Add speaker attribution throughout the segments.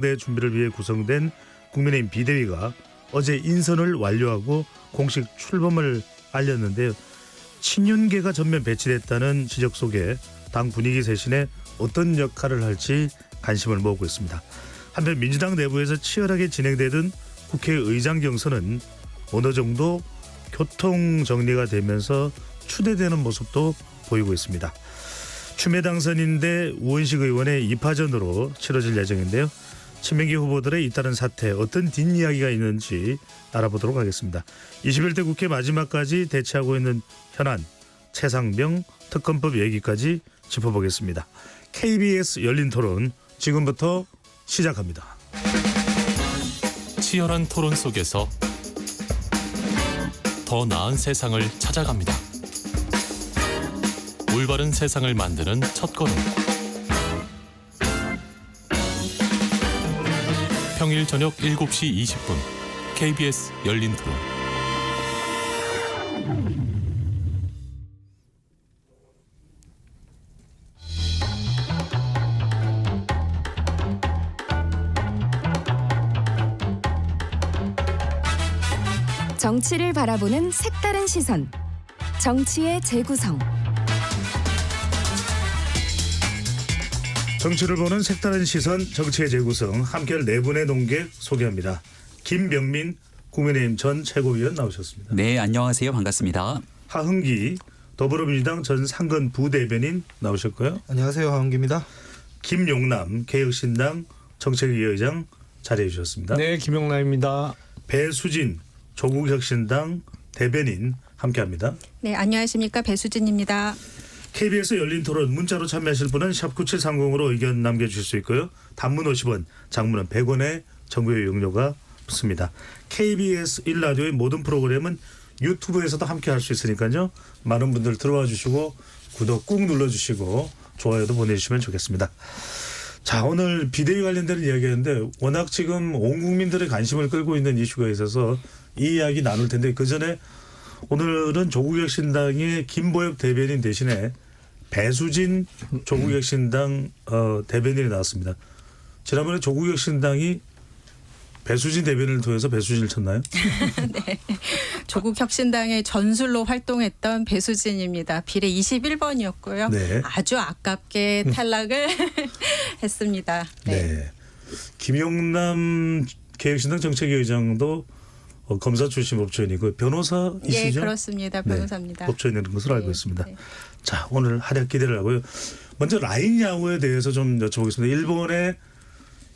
Speaker 1: 내 준비를 위해 구성된 국민의힘 비대위가 어제 인선을 완료하고 공식 출범을 알렸는데요. 친윤계가 전면 배치됐다는 지적 속에 당 분위기 쇄신에 어떤 역할을 할지 관심을 모으고 있습니다. 한편 민주당 내부에서 치열하게 진행되던 국회의장 경선은 어느 정도 교통 정리가 되면서 추대되는 모습도 보이고 있습니다. 추미애 당선인대 우원식 의원의 2파전으로 치러질 예정인데요. 친명계 후보들의 잇따른 사태 어떤 뒷이야기가 있는지 알아보도록 하겠습니다. 21대 국회 마지막까지 대치하고 있는 현안, 최상병 특검법 얘기까지 짚어보겠습니다. KBS 열린 토론 지금부터 시작합니다.
Speaker 2: 치열한 토론 속에서 더 나은 세상을 찾아갑니다. 올바른 세상을 만드는 첫걸음. 평일 저녁 7시 20분 KBS 열린 토론.
Speaker 3: 정치를 바라보는 색다른 시선. 정치의 재구성.
Speaker 1: 정치를 보는 색다른 시선, 정치의 재구성, 함께할 네 분의 논객 소개합니다. 김병민 국민의힘 전 최고위원 나오셨습니다.
Speaker 4: 네, 안녕하세요. 반갑습니다.
Speaker 1: 하흥기 더불어민주당 전 상근 부대변인 나오셨고요.
Speaker 5: 안녕하세요. 하은기입니다.
Speaker 1: 김용남 개혁신당 정책위의장 자리해 주셨습니다.
Speaker 5: 네, 김용남입니다.
Speaker 1: 배수진 조국혁신당 대변인 함께합니다.
Speaker 6: 네, 안녕하십니까. 배수진입니다.
Speaker 1: KBS 열린 토론 문자로 참여하실 분은 샵 9730으로 의견 남겨주실 수 있고요. 단문 50원, 장문은 100원의 정보의 용료가 붙습니다. KBS 1라디오의 모든 프로그램은 유튜브에서도 함께할 수 있으니까요. 많은 분들 들어와 주시고 구독 꾹 눌러주시고 좋아요도 보내주시면 좋겠습니다. 자, 오늘 비대위 관련된 이야기였는데 워낙 지금 온 국민들의 관심을 끌고 있는 이슈가 있어서 이 이야기 나눌 텐데 그 전에 오늘은 조국혁신당의 김보엽 대변인 대신에 배수진 조국혁신당 대변인이 나왔습니다. 지난번에 조국혁신당이 배수진 대변인을 통해서 배수진을 쳤나요?
Speaker 6: 네, 조국혁신당의 전술로 활동했던 배수진입니다. 비례 21번이었고요.
Speaker 1: 네.
Speaker 6: 아주 아깝게 탈락을 했습니다. 네.
Speaker 1: 네. 김용남 개혁신당 정책위의장도 검사 출신 법조인이고 변호사이시죠?
Speaker 6: 예, 그렇습니다. 변호사입니다.
Speaker 1: 네, 법조인인 것으로 알고
Speaker 6: 네,
Speaker 1: 있습니다.
Speaker 6: 네.
Speaker 1: 자, 오늘 활약 기대를 하고요. 먼저 라인 야후에 대해서 좀 여쭤보겠습니다.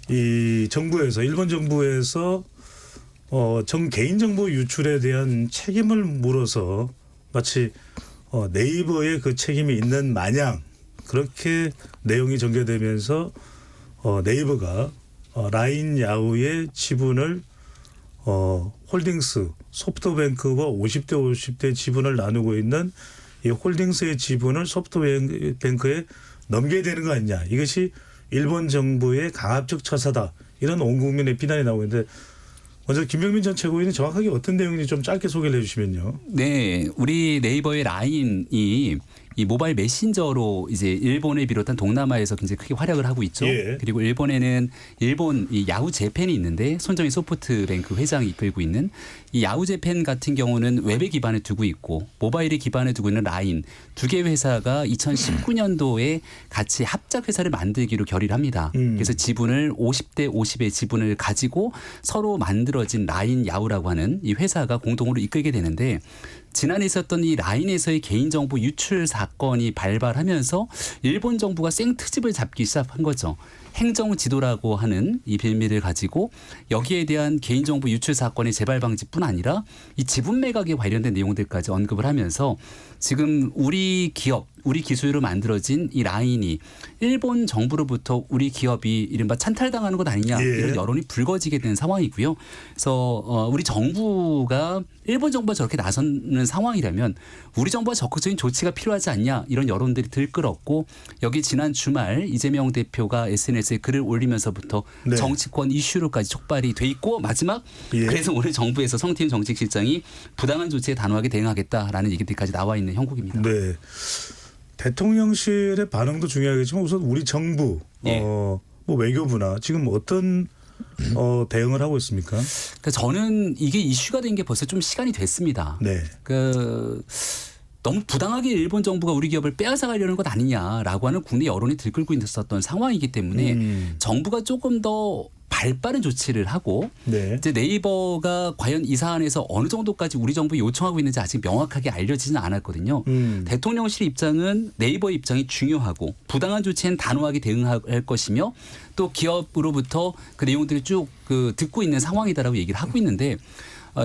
Speaker 1: 일본 정부에서 개인정보 유출에 대한 책임을 물어서 마치 네이버에 그 책임이 있는 마냥 그렇게 내용이 전개되면서 네이버가 라인 야후의 지분을 홀딩스 소프트뱅크와 50대 50대 지분을 나누고 있는 이 홀딩스의 지분을 소프트뱅크에 넘겨야 되는 거 아니냐. 이것이 일본 정부의 강압적 처사다. 이런 온 국민의 비난이 나오고 있는데 먼저 김병민 전 최고위원이 정확하게 어떤 내용인지 좀 짧게 소개를 해 주시면요.
Speaker 4: 네, 우리 네이버의 라인이 이 모바일 메신저로 이제 일본을 비롯한 동남아에서 굉장히 크게 활약을 하고 있죠.
Speaker 1: 예.
Speaker 4: 그리고 일본에는 일본 이 야후 재팬이 있는데 손정희 소프트뱅크 회장이 이끌고 있는 이 야후 재팬 같은 경우는 웹에 기반을 두고 있고 모바일에 기반을 두고 있는 라인 두 개 회사가 2019년도에 같이 합작 회사를 만들기로 결의를 합니다. 그래서 지분을 50대 50의 지분을 가지고 서로 만들어진 라인 야후라고 하는 이 회사가 공동으로 이끌게 되는데 지난해 있었던 이 라인에서의 개인정보 유출 사건이 발발하면서 일본 정부가 생트집을 잡기 시작한 거죠. 행정지도라고 하는 이 빌미를 가지고 여기에 대한 개인정보 유출 사건의 재발 방지뿐 아니라 이 지분 매각에 관련된 내용들까지 언급을 하면서 지금 우리 기업, 우리 기술로 만들어진 이 라인이 일본 정부로부터 우리 기업이 이른바 찬탈당하는 것 아니냐 이런 여론이 불거지게 된 상황이고요. 그래서 우리 정부가 일본 정부가 저렇게 나서는 상황이라면 우리 정부가 적극적인 조치가 필요하지 않냐 이런 여론들이 들끓었고 여기 지난 주말 이재명 대표가 SNS에 글을 올리면서부터
Speaker 1: 네.
Speaker 4: 정치권 이슈로까지 촉발이 돼 있고 마지막 그래서 오늘 정부에서 성팀 정책실장이 부당한 조치에 단호하게 대응하겠다라는 얘기들까지 나와 있는 형국입니다.
Speaker 1: 네. 대통령실의 반응도 중요하겠지만 우선 우리 정부
Speaker 4: 예.
Speaker 1: 뭐 외교부나 지금 어떤 대응을 하고 있습니까?
Speaker 4: 그러니까 저는 이게 이슈가 된 게 벌써 좀 시간이 됐습니다.
Speaker 1: 네.
Speaker 4: 너무 부당하게 일본 정부가 우리 기업을 빼앗아 가려는 것 아니냐라고 하는 국내 여론이 들끓고 있었던 상황이기 때문에 정부가 조금 더 발빠른 조치를 하고
Speaker 1: 네.
Speaker 4: 이제 네이버가 과연 이 사안에서 어느 정도까지 우리 정부에 요청하고 있는지 아직 명확하게 알려지지는 않았거든요. 대통령실 입장은 네이버의 입장이 중요하고 부당한 조치엔 단호하게 대응할 것이며 또 기업으로부터 그 내용들을 쭉 듣고 있는 상황이다라고 얘기를 하고 있는데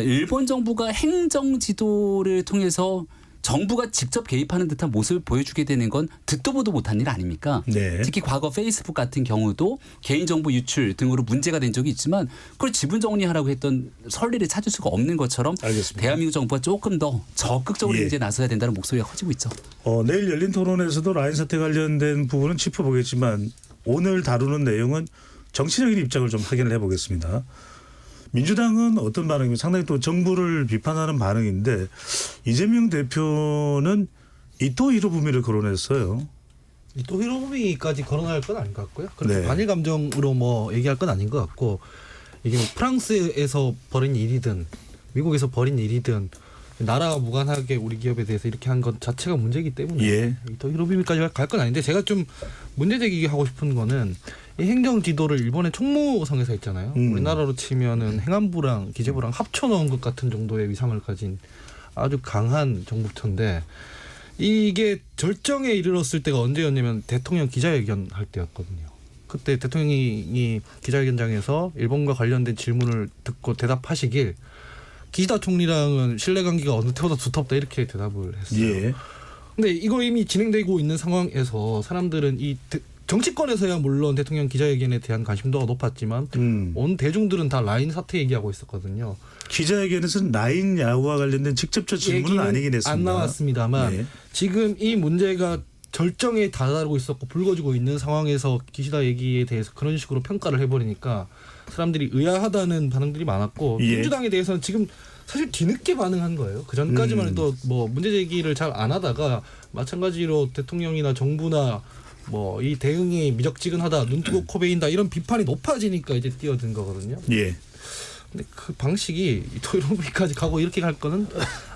Speaker 4: 일본 정부가 행정 지도를 통해서 정부가 직접 개입하는 듯한 모습을 보여주게 되는 건 듣도 보도 못한 일 아닙니까?
Speaker 1: 네.
Speaker 4: 특히 과거 페이스북 같은 경우도 개인정보 유출 등으로 문제가 된 적이 있지만 그걸 지분 정리하라고 했던 선리를 찾을 수가 없는 것처럼
Speaker 1: 알겠습니다.
Speaker 4: 대한민국 정부가 조금 더 적극적으로
Speaker 1: 예.
Speaker 4: 이제 나서야 된다는 목소리가 커지고 있죠.
Speaker 1: 내일 열린 토론에서도 라인 사태 관련된 부분은 짚어보겠지만 오늘 다루는 내용은 정치적인 입장을 좀 확인을 해보겠습니다. 민주당은 어떤 반응입니까? 상당히 또 정부를 비판하는 반응인데 이재명 대표는 이토 히로부미를 거론했어요.
Speaker 5: 또 히로부미까지 거론할 건 아닌 것 같고요. 그렇게
Speaker 1: 네.
Speaker 5: 반일 감정으로 뭐 얘기할 건 아닌 것 같고 이게 뭐 프랑스에서 벌인 일이든 미국에서 벌인 일이든 나라와 무관하게 우리 기업에 대해서 이렇게 한 것 자체가 문제이기 때문에
Speaker 1: 예.
Speaker 5: 또 히로부미까지 갈 건 아닌데 제가 좀 문제 제기하고 싶은 거는 이 행정 지도를 일본의 총무성에서 했잖아요. 우리나라로 치면은 행안부랑 기재부랑 합쳐놓은 것 같은 정도의 위상을 가진 아주 강한 정부처인데 이게 절정에 이르렀을 때가 언제였냐면 대통령 기자회견 할 때였거든요. 그때 대통령이 기자회견장에서 일본과 관련된 질문을 듣고 대답하시길 기시다 총리랑은 신뢰관계가 어느 때보다 두텁다 이렇게 대답을 했어요.
Speaker 1: 예.
Speaker 5: 근데 이거 이미 진행되고 있는 상황에서 사람들은 이 정치권에서야 물론 대통령 기자회견에 대한 관심도가 높았지만 온 대중들은 다 라인 사태 얘기하고 있었거든요.
Speaker 1: 기자회견에서는 라인 야후와 관련된 직접적 질문은
Speaker 5: 얘기는
Speaker 1: 아니긴 했습니다.
Speaker 5: 안 나왔습니다만
Speaker 1: 네.
Speaker 5: 지금 이 문제가 절정에 다다르고 있었고 불거지고 있는 상황에서 기시다 얘기에 대해서 그런 식으로 평가를 해버리니까 사람들이 의아하다는 반응들이 많았고
Speaker 1: 예.
Speaker 5: 민주당에 대해서는 지금 사실 뒤늦게 반응한 거예요. 그 전까지만 해도 뭐 문제 제기를 잘 안 하다가 마찬가지로 대통령이나 정부나 뭐 이 대응이 미적지근하다, 눈 뜨고 코 베인다 이런 비판이 높아지니까 이제 뛰어든 거거든요.
Speaker 1: 예.
Speaker 5: 근데 그 방식이 토요일까지 가고 이렇게 갈 거는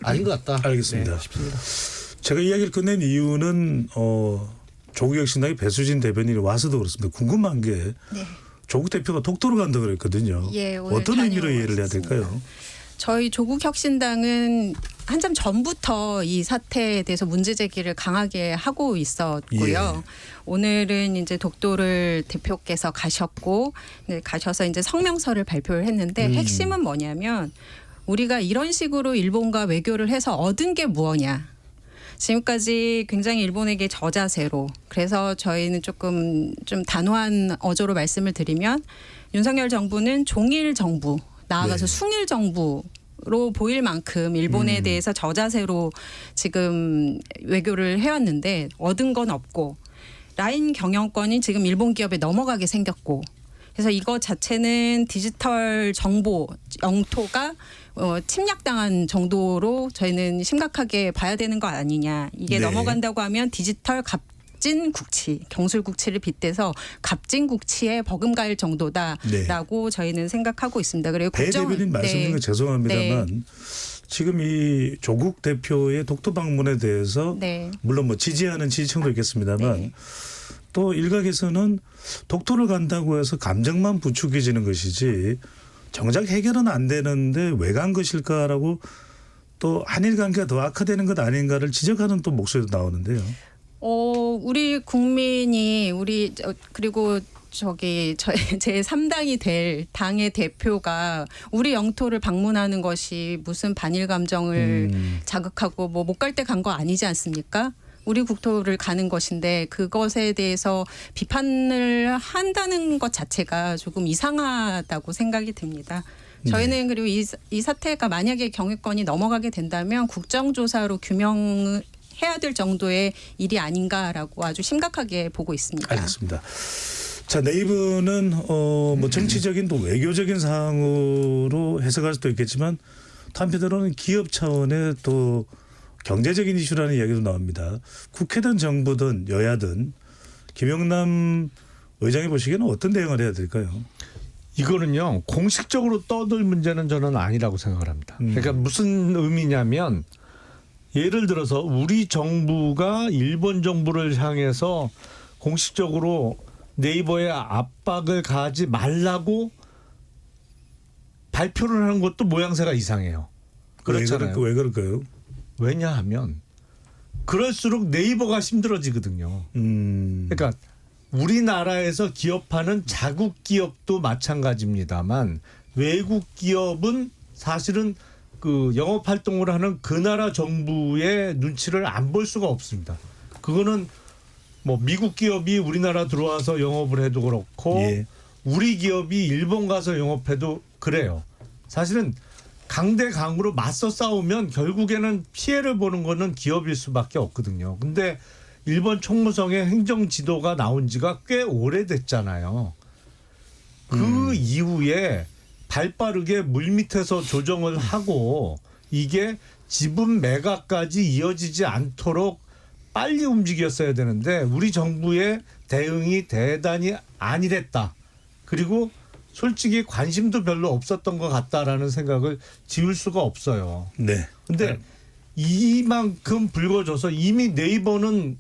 Speaker 5: 아닌 것 같다.
Speaker 1: 알겠습니다.
Speaker 5: 네, 싶습니다.
Speaker 1: 제가 이야기를 끝낸 이유는 조국혁신당의 배수진 대변인이 와서도 그렇습니다. 궁금한 게
Speaker 6: 네.
Speaker 1: 조국 대표가 독도로 간다고 그랬거든요.
Speaker 6: 예, 오늘
Speaker 1: 어떤 의미로
Speaker 6: 다녀왔습니다.
Speaker 1: 이해를 해야 될까요?
Speaker 6: 저희 조국혁신당은 한참 전부터 이 사태에 대해서 문제 제기를 강하게 하고 있었고요. 오늘은 이제 독도를 대표께서 가셨고 네, 가셔서 이제 성명서를 발표를 했는데 핵심은 뭐냐면 우리가 이런 식으로 일본과 외교를 해서 얻은 게 무엇냐. 지금까지 굉장히 일본에게 저자세로 그래서 저희는 조금 좀 단호한 어조로 말씀을 드리면 윤석열 정부는 종일 정부 나아가서
Speaker 1: 네.
Speaker 6: 숭일 정부로 보일 만큼 일본에 대해서 저자세로 지금 외교를 해왔는데 얻은 건 없고 라인 경영권이 지금 일본 기업에 넘어가게 생겼고 그래서 이거 자체는 디지털 정보 영토가 침략당한 정도로 저희는 심각하게 봐야 되는 거 아니냐. 이게
Speaker 1: 네.
Speaker 6: 넘어간다고 하면 디지털 갑진국치, 경술국치를 빗대서 갑진국치에 버금갈 정도다라고 저희는 생각하고 있습니다. 그리고
Speaker 1: 배 대변인 말씀드린 거 죄송합니다만
Speaker 6: 네.
Speaker 1: 지금 이 조국 대표의 독도 방문에 대해서
Speaker 6: 네.
Speaker 1: 물론 뭐 지지하는 지지층도 있겠습니다만
Speaker 6: 네.
Speaker 1: 또 일각에서는 독도를 간다고 해서 감정만 부추겨지는 것이지 정작 해결은 안 되는데 왜 간 것일까라고 또 한일 관계가 더 악화되는 것 아닌가를 지적하는 또 목소리도 나오는데요.
Speaker 6: 우리 국민이 그리고 저희 제 3당이 될 당의 대표가 우리 영토를 방문하는 것이 무슨 반일 감정을 자극하고 뭐 못 갈 때 간 거 아니지 않습니까? 우리 국토를 가는 것인데 그것에 대해서 비판을 한다는 것 자체가 조금 이상하다고 생각이 듭니다. 저희는 그리고 이 사태가 만약에 경유권이 넘어가게 된다면 국정조사로 규명해야 될 정도의 일이 아닌가라고 아주 심각하게 보고 있습니다.
Speaker 1: 알겠습니다. 자, 네이버는 뭐 정치적인 또 외교적인 사항으로 해석할 수도 있겠지만 또 한편으로는 기업 차원의 또 경제적인 이슈라는 이야기도 나옵니다. 국회든 정부든 여야든 김영남 의장이 보시기에는 어떤 대응을 해야 될까요?
Speaker 7: 이거는요 공식적으로 떠들 문제는 저는 아니라고 생각을 합니다. 그러니까 무슨 의미냐면 예를 들어서 우리 정부가 일본 정부를 향해서 공식적으로 네이버에 압박을 가하지 말라고 발표를 하는 것도 모양새가 이상해요. 그렇잖아요.
Speaker 1: 왜 그럴까요?
Speaker 7: 왜냐하면 그럴수록 네이버가 힘들어지거든요. 그러니까 우리나라에서 기업하는 자국 기업도 마찬가지입니다만 외국 기업은 사실은 그 영업 활동을 하는 그 나라 정부의 눈치를 안 볼 수가 없습니다. 그거는 뭐 미국 기업이 우리나라 들어와서 영업을 해도 그렇고
Speaker 1: 예.
Speaker 7: 우리 기업이 일본 가서 영업해도 그래요. 사실은 강대강으로 맞서 싸우면 결국에는 피해를 보는 거는 기업일 수밖에 없거든요. 근데 일본 총무성의 행정 지도가 나온 지가 꽤 오래됐잖아요. 그 이후에 발빠르게 물밑에서 조정을 하고 이게 지분 매각까지 이어지지 않도록 빨리 움직였어야 되는데 우리 정부의 대응이 대단히 안일했다. 그리고 솔직히 관심도 별로 없었던 것 같다라는 생각을 지울 수가 없어요.
Speaker 1: 네.
Speaker 7: 근데 이만큼 불거져서 이미 네이버는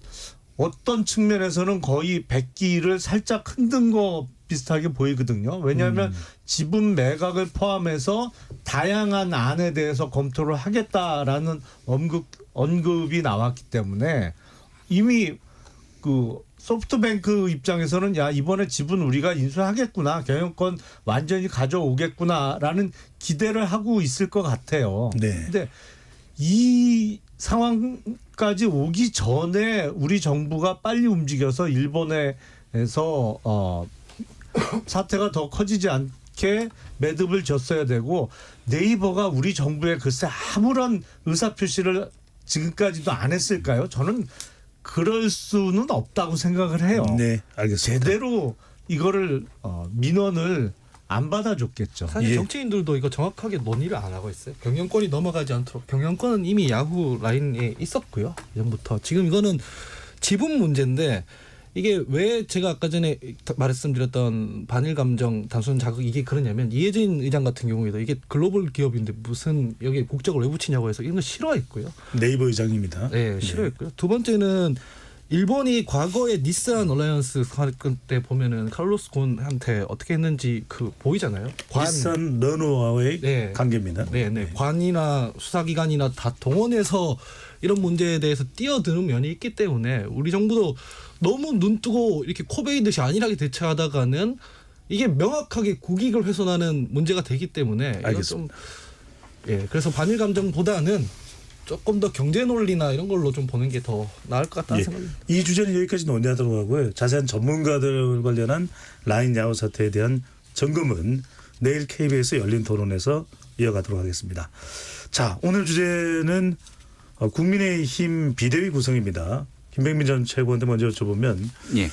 Speaker 7: 어떤 측면에서는 거의 백기를 살짝 흔든 거 비슷하게 보이거든요. 왜냐하면 지분 매각을 포함해서 다양한 안에 대해서 검토를 하겠다라는 언급이 나왔기 때문에 이미 그 소프트뱅크 입장에서는 야 이번에 지분 우리가 인수하겠구나 경영권 완전히 가져오겠구나라는 기대를 하고 있을 것 같아요.
Speaker 1: 네.
Speaker 7: 근데 이 상황까지 오기 전에 우리 정부가 빨리 움직여서 일본에서 사태가 더 커지지 않게 매듭을 졌어야 되고 네이버가 우리 정부에 글쎄 아무런 의사표시를 지금까지도 안 했을까요? 저는 그럴 수는 없다고 생각을 해요.
Speaker 1: 네, 알겠습니다.
Speaker 7: 제대로 이거를 민원을 안 받아줬겠죠.
Speaker 5: 사실
Speaker 1: 예.
Speaker 5: 정치인들도 이거 정확하게 논의를 안 하고 있어요. 경영권이 넘어가지 않도록. 경영권은 이미 야후 라인에 있었고요. 예전부터. 지금 이거는 지분 문제인데 이게 왜 제가 아까 전에 말씀드렸던 반일 감정 단순 자극 이게 그러냐면 이해진 의장 같은 경우에도 이게 글로벌 기업인데 무슨 여기 국적을 왜 붙이냐고 해서 이런 거 싫어했고요.
Speaker 1: 네이버 의장입니다.
Speaker 5: 네, 싫어했고요. 두 번째는 일본이 과거에 닛산 얼라이언스 사건 때 보면은 칼로스 곤한테 어떻게 했는지 그 보이잖아요.
Speaker 1: 닛산 르노아의
Speaker 5: 네.
Speaker 1: 관계입니다.
Speaker 5: 네. 관이나 수사기관이나 다 동원해서 이런 문제에 대해서 뛰어드는 면이 있기 때문에 우리 정부도 너무 눈뜨고 이렇게 코베이듯이 안일하게 대처하다가는 이게 명확하게 국익을 훼손하는 문제가 되기 때문에 이건 좀 그래서 반일 감정보다는 조금 더 경제 논리나 이런 걸로 좀 보는 게 더 나을 것 같다는 생각입니다.
Speaker 1: 이 주제는 여기까지 논의하도록 하고요. 자세한 전문가들 관련한 라인 야후 사태에 대한 점검은 내일 KBS 열린 토론에서 이어가도록 하겠습니다. 자, 오늘 주제는 국민의힘 비대위 구성입니다. 김병민 전 최고한테 먼저 여쭤보면
Speaker 4: 예.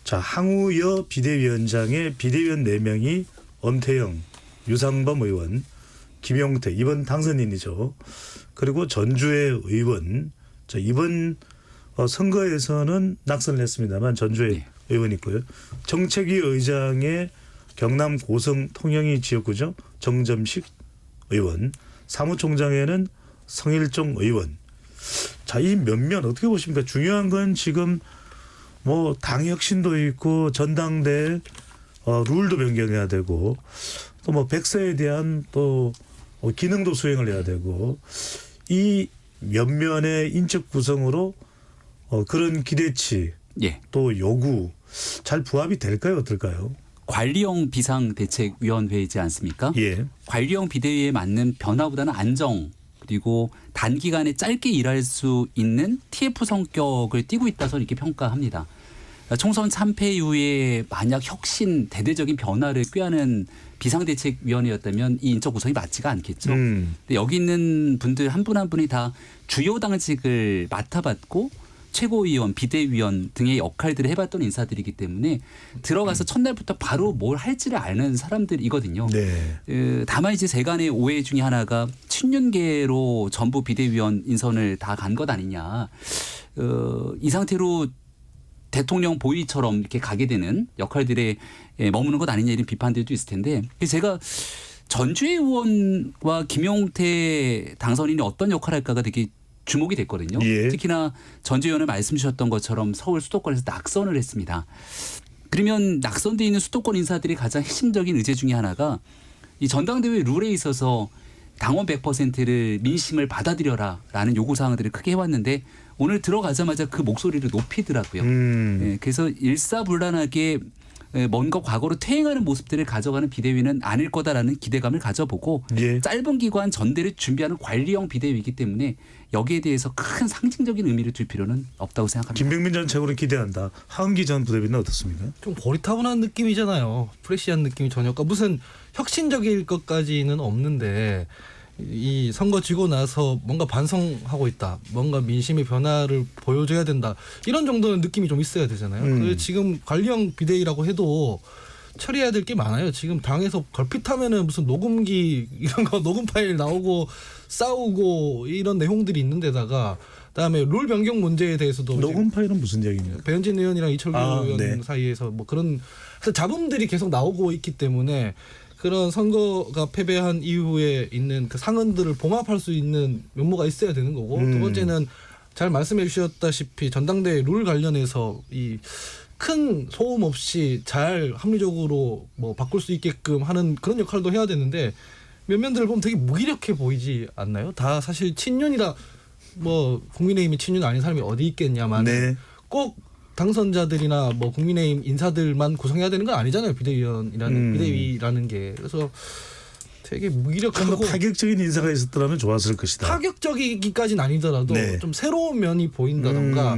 Speaker 1: 자, 항우여 비대위원장의 비대위원 4명이 엄태영, 유상범 의원, 김용태 이번 당선인이죠. 그리고 전주의 의원. 자, 이번 선거에서는 낙선을 했습니다만 전주의
Speaker 4: 네.
Speaker 1: 의원이 있고요. 정책위 의장의 경남 고성 통영이 지역구죠. 정점식 의원. 사무총장에는 성일종 의원. 자, 이 면면 어떻게 보십니까? 중요한 건 지금 뭐 당 혁신도 있고 전당대 룰도 변경해야 되고 또 뭐 백서에 대한 또 기능도 수행을 해야 되고 이 면면의 인적 구성으로 그런 기대치
Speaker 4: 예.
Speaker 1: 또 요구 잘 부합이 될까요? 어떨까요?
Speaker 4: 관리형 비상대책위원회이지 않습니까?
Speaker 1: 예.
Speaker 4: 관리형 비대위에 맞는 변화보다는 안정 그리고 단기간에 짧게 일할 수 있는 TF 성격을 띠고 있다서 이렇게 평가합니다. 총선 참패 이후에 만약 혁신 대대적인 변화를 꾀하는 비상대책위원회였다면 이 인적 구성이 맞지가 않겠죠. 근데 여기 있는 분들 한 분 한 분이 다 주요 당직을 맡아봤고 최고위원, 비대위원 등의 역할들을 해봤던 인사들이기 때문에 들어가서 첫날부터 바로 뭘 할지를 아는 사람들이거든요.
Speaker 1: 네.
Speaker 4: 다만 이제 세간의 오해 중에 하나가 친윤계로 전부 비대위원 인선을 다 간 것 아니냐. 이 상태로 대통령 보위처럼 이렇게 가게 되는 역할들에 머무는 것 아니냐 이런 비판들도 있을 텐데 제가 전주의 의원과 김용태 당선인이 어떤 역할을 할까가 되게 주목이 됐거든요.
Speaker 1: 예.
Speaker 4: 특히나 전주 의원을 말씀 주셨던 것처럼 서울 수도권에서 낙선을 했습니다. 그러면 낙선돼 있는 수도권 인사들이 가장 핵심적인 의제 중에 하나가 이 전당대회 룰에 있어서 당원 100%를 민심을 받아들여라라는 요구사항들을 크게 해왔는데 오늘 들어가자마자 그 목소리를 높이더라고요. 예, 그래서 일사불란하게 뭔가 과거로 퇴행하는 모습들을 가져가는 비대위는 아닐 거다라는 기대감을 가져보고
Speaker 1: 예.
Speaker 4: 짧은 기간 전대를 준비하는 관리형 비대위이기 때문에 여기에 대해서 큰 상징적인 의미를 둘 필요는 없다고 생각합니다.
Speaker 1: 김병민 전 최고는 기대한다. 하은기 전 부대변인은 어떻습니까?
Speaker 5: 좀 고리타분한 느낌이잖아요. 프레시한 느낌이 전혀 없고 무슨 혁신적일 것까지는 없는데 이 선거 지고 나서 뭔가 반성하고 있다. 뭔가 민심의 변화를 보여줘야 된다. 이런 정도는 느낌이 좀 있어야 되잖아요. 그래서 지금 관리형 비대위라고 해도 처리해야 될 게 많아요. 지금 당에서 걸핏하면은 무슨 녹음기 이런 거 녹음 파일 나오고 싸우고 이런 내용들이 있는 데다가 그다음에 룰 변경 문제에 대해서도
Speaker 1: 녹음 파일은 무슨 얘기입니까?
Speaker 5: 배현진 의원이랑 이철규 의원
Speaker 1: 네.
Speaker 5: 사이에서 뭐 그런 잡음들이 계속 나오고 있기 때문에 그런 선거가 패배한 이후에 있는 그 상흔들을 봉합할 수 있는 면모가 있어야 되는 거고 두 번째는 잘 말씀해 주셨다시피 전당대회 룰 관련해서 이 큰 소음 없이 잘 합리적으로 뭐 바꿀 수 있게끔 하는 그런 역할도 해야 되는데 몇 면들을 보면 되게 무기력해 보이지 않나요? 다 사실 친윤이라 뭐 국민의힘이 친윤 아닌 사람이 어디 있겠냐만
Speaker 1: 네.
Speaker 5: 꼭 당선자들이나 뭐 국민의힘 인사들만 구성해야 되는 건 아니잖아요. 비대위라는 게. 그래서 되게
Speaker 1: 좀
Speaker 5: 무기력하고
Speaker 1: 더 파격적인 인사가 있었더라면 좋았을 것이다.
Speaker 5: 파격적이기까지는 아니더라도
Speaker 1: 네.
Speaker 5: 좀 새로운 면이 보인다던가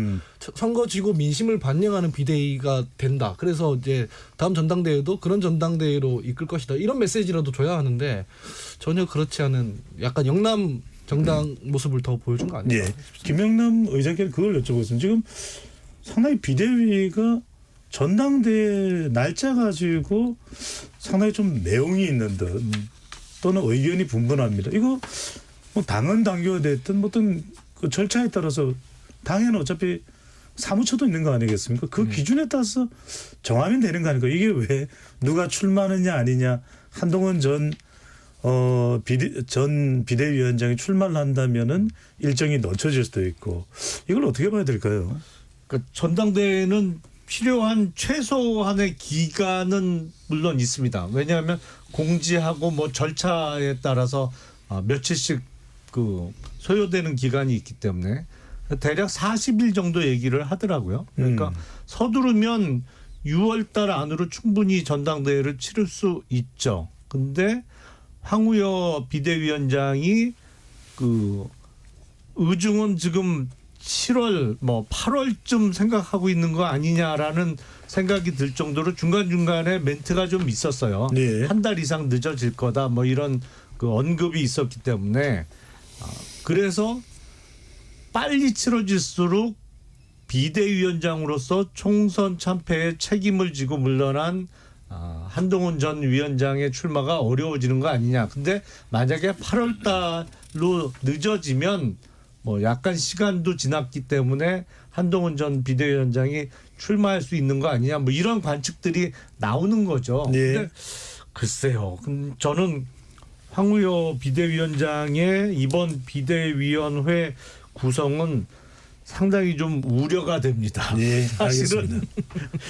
Speaker 5: 선거 지고 민심을 반영하는 비대위가 된다. 그래서 이제 다음 전당대회도 그런 전당대회로 이끌 것이다. 이런 메시지라도 줘야 하는데 전혀 그렇지 않은 약간 영남 정당 모습을 더 보여준 거 아니에요?
Speaker 1: 예. 김영남 의장께는 그걸 여쭤보겠습니다. 지금 상당히 비대위가 전당대회 날짜 가지고 상당히 좀 내용이 있는 듯 또는 의견이 분분합니다. 이거 뭐 당은 당규가 됐든 뭐 어떤 그 절차에 따라서 당에는 어차피 사무처도 있는 거 아니겠습니까? 그 기준에 따라서 정하면 되는 거 아닙니까? 이게 왜 누가 출마하느냐 아니냐 한동훈 전 비대위원장이 출마를 한다면은 일정이 늦춰질 수도 있고 이걸 어떻게 봐야 될까요?
Speaker 7: 그러니까 전당대회는 필요한 최소한의 기간은 물론 있습니다. 왜냐하면 공지하고 뭐 절차에 따라서 며칠씩 그 소요되는 기간이 있기 때문에 대략 40일 정도 얘기를 하더라고요. 그러니까 서두르면 6월 달 안으로 충분히 전당대회를 치를 수 있죠. 근데 황우여 비대위원장이 그 의중은 지금 7월 뭐 8월쯤 생각하고 있는 거 아니냐라는 생각이 들 정도로 중간중간에 멘트가 좀 있었어요.
Speaker 1: 네.
Speaker 7: 한 달 이상 늦어질 거다 뭐 이런 그 언급이 있었기 때문에 그래서 빨리 치러질수록 비대위원장으로서 총선 참패에 책임을 지고 물러난 한동훈 전 위원장의 출마가 어려워지는 거 아니냐. 근데 만약에 8월 달로 늦어지면 뭐 약간 시간도 지났기 때문에 한동훈 전 비대위원장이 출마할 수 있는 거 아니냐. 뭐 이런 관측들이 나오는 거죠.
Speaker 1: 네.
Speaker 7: 근데 글쎄요. 저는 황우여 비대위원장의 이번 비대위원회 구성은 상당히 좀 우려가 됩니다.
Speaker 1: 네,
Speaker 7: 사실은
Speaker 1: 알겠습니다.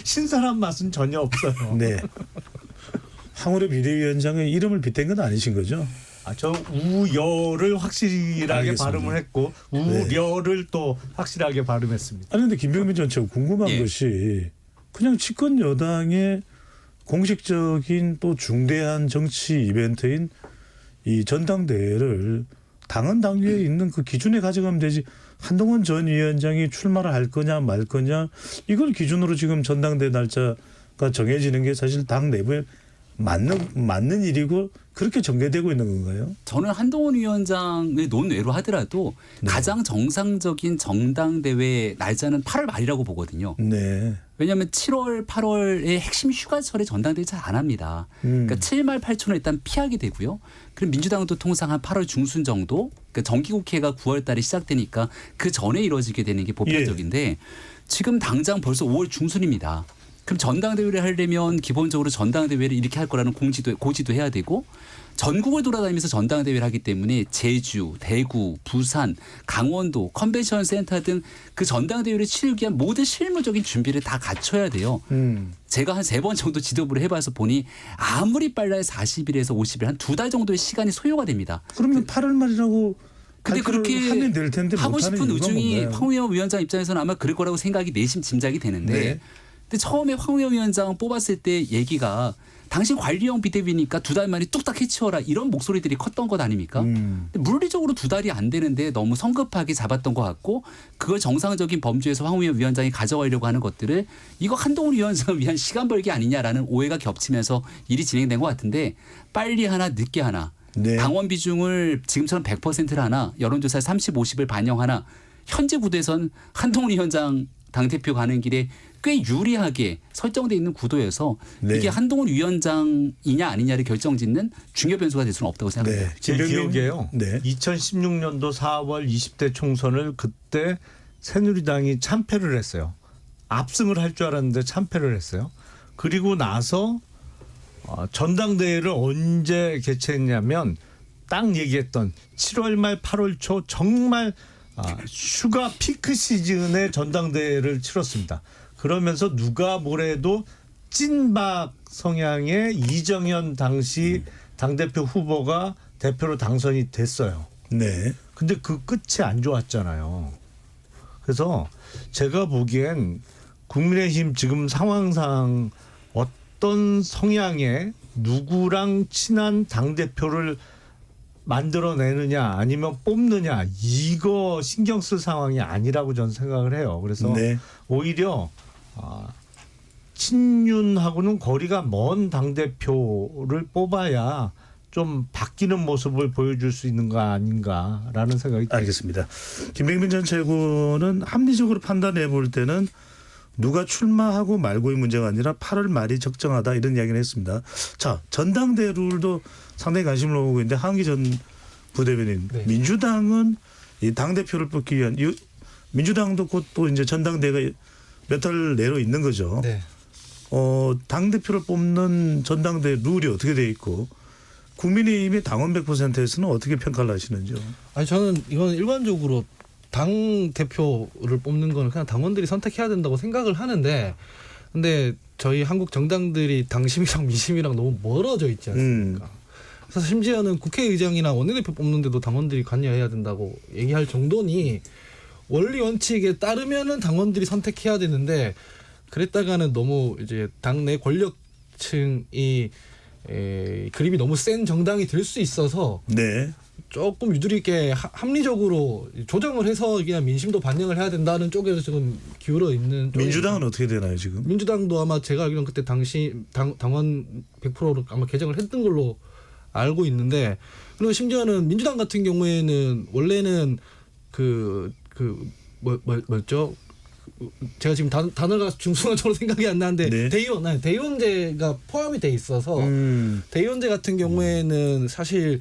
Speaker 7: 신선한 맛은 전혀 없어요.
Speaker 1: 네. 황우여 비대위원장의 이름을 빗댄 건 아니신 거죠?
Speaker 7: 저 우여를 확실하게
Speaker 1: 알겠습니다.
Speaker 7: 발음을 했고 우려를 또 확실하게 발음했습니다.
Speaker 1: 아니 근데 김병민 전 최고 궁금한
Speaker 4: 예.
Speaker 1: 것이 그냥 집권 여당의 공식적인 또 중대한 정치 이벤트인 이 전당대회를 당헌 당규에 있는 그 기준에 가져가면 되지 한동훈 전 위원장이 출마를 할 거냐 말 거냐 이걸 기준으로 지금 전당대회 날짜가 정해지는 게 사실 당 내부에 맞는 일이고 그렇게 전개되고 있는 건가요?
Speaker 4: 저는 한동훈 위원장의 논외로 하더라도 가장 정상적인 정당대회 날짜는 8월 말이라고 보거든요.
Speaker 1: 네.
Speaker 4: 왜냐하면 7월, 8월에 핵심 휴가철에 전당대회 잘 안 합니다. 그러니까 7말 8초는 일단 피하게 되고요. 그럼 민주당도 통상 한 8월 중순 정도, 그러니까 정기국회가 9월 달에 시작되니까 그 전에 이루어지게 되는 게 보편적인데 지금 당장 벌써 5월 중순입니다. 그럼 전당대회를 하려면 기본적으로 전당대회를 이렇게 할 거라는 고지도 해야 되고 전국을 돌아다니면서 전당대회를 하기 때문에 제주, 대구, 부산, 강원도, 컨벤션 센터 등 그 전당대회를 치르기 위한 모든 실무적인 준비를 다 갖춰야 돼요. 제가 한 3번 정도 지도부를 해봐서 보니 아무리 빨라야 40일에서 50일 한 2달 정도의 시간이 소요가 됩니다.
Speaker 1: 그러면 8월 말이라고
Speaker 4: 근데 그렇게
Speaker 1: 하면 될 텐데
Speaker 4: 하고
Speaker 1: 못하는
Speaker 4: 싶은
Speaker 1: 이유가
Speaker 4: 의중이
Speaker 1: 뭔가요?
Speaker 4: 황우영 위원장 입장에서는 아마 그럴 거라고 생각이 내심 짐작이 되는데
Speaker 1: 네.
Speaker 4: 근데 처음에 황우영 위원장 뽑았을 때 얘기가 당신 관리형 비대위니까 2달 만에 뚝딱 해치워라 이런 목소리들이 컸던 것 아닙니까? 근데 물리적으로 2달이 안 되는데 너무 성급하게 잡았던 것 같고 그걸 정상적인 범주에서 황우영 위원장이 가져가려고 하는 것들을 이거 한동훈 위원장을 위한 시간 벌기 아니냐라는 오해가 겹치면서 일이 진행된 것 같은데 빨리 하나 늦게 하나
Speaker 1: 네.
Speaker 4: 당원 비중을 지금처럼 100%를 하나 여론조사 30, 50을 반영하나 현재 구도에선 한동훈 위원장 당대표 가는 길에 꽤 유리하게 설정돼 있는 구도여서
Speaker 1: 네.
Speaker 4: 이게 한동훈 위원장이냐 아니냐를 결정짓는 중요 변수가 될 수는 없다고 생각합니다.
Speaker 1: 네.
Speaker 7: 제
Speaker 1: 김병민?
Speaker 7: 기억에요.
Speaker 1: 네.
Speaker 7: 2016년도 4월 20대 총선을 그때 새누리당이 참패를 했어요. 압승을 할 줄 알았는데 참패를 했어요. 그리고 나서 전당대회를 언제 개최했냐면 딱 얘기했던 7월 말 8월 초 정말 휴가 피크 시즌에 전당대회를 치렀습니다. 그러면서 누가 뭐래도 찐박 성향의 이정현 당시 당대표 후보가 대표로 당선이 됐어요.
Speaker 1: 네.
Speaker 7: 근데 그 끝이 안 좋았잖아요. 그래서 제가 보기엔 국민의힘 지금 상황상 어떤 성향의 누구랑 친한 당대표를 만들어내느냐 아니면 뽑느냐 이거 신경 쓸 상황이 아니라고 저는 생각을 해요. 그래서
Speaker 1: 네.
Speaker 7: 오히려 친윤하고는 거리가 먼 당대표를 뽑아야 좀 바뀌는 모습을 보여줄 수 있는 거 아닌가라는 생각이 듭니다.
Speaker 1: 알겠습니다. 김병민 전 최고는 합리적으로 판단해 볼 때는 누가 출마하고 말고의 문제가 아니라 8월 말이 적정하다 이런 이야기를 했습니다. 자, 전당대회 룰도 상당히 관심을 모으고 있는데 한기 전 부대변인
Speaker 5: 네.
Speaker 1: 민주당은 이 당대표를 뽑기 위한 민주당도 곧 또 이제 전당대회가 몇 달 내로 있는 거죠.
Speaker 5: 네.
Speaker 1: 당대표를 뽑는 전당대회 룰이 어떻게 돼 있고 국민의힘의 당원 100%에서는 어떻게 평가를 하시는지요?
Speaker 5: 아니 저는 이건 일반적으로 당 대표를 뽑는 거는 그냥 당원들이 선택해야 된다고 생각을 하는데 근데 저희 한국 정당들이 당심이랑 민심이랑 너무 멀어져 있지 않습니까? 그래서 심지어는 국회의장이나 원내대표 뽑는데도 당원들이 관여해야 된다고 얘기할 정도니 원리 원칙에 따르면은 당원들이 선택해야 되는데 그랬다가는 너무 이제 당내 권력층이 그림이 너무 센 정당이 될 수 있어서
Speaker 1: 네.
Speaker 5: 조금 유두리 있게 합리적으로 조정을 해서 그냥 민심도 반영을 해야 된다는 쪽에서 지금 기울어 있는
Speaker 1: 민주당은 어떻게 되나요 지금?
Speaker 5: 민주당도 아마 제가 알기로는 그때 당시 당원 100%로 아마 개정을 했던 걸로 알고 있는데 그리고 심지어는 민주당 같은 경우에는 원래는 뭐였죠? 제가 지금 단어가 중순간적으로 생각이 안 나는데
Speaker 1: 네.
Speaker 5: 대의원제가 포함이 돼 있어서 대의원제 같은 경우에는 사실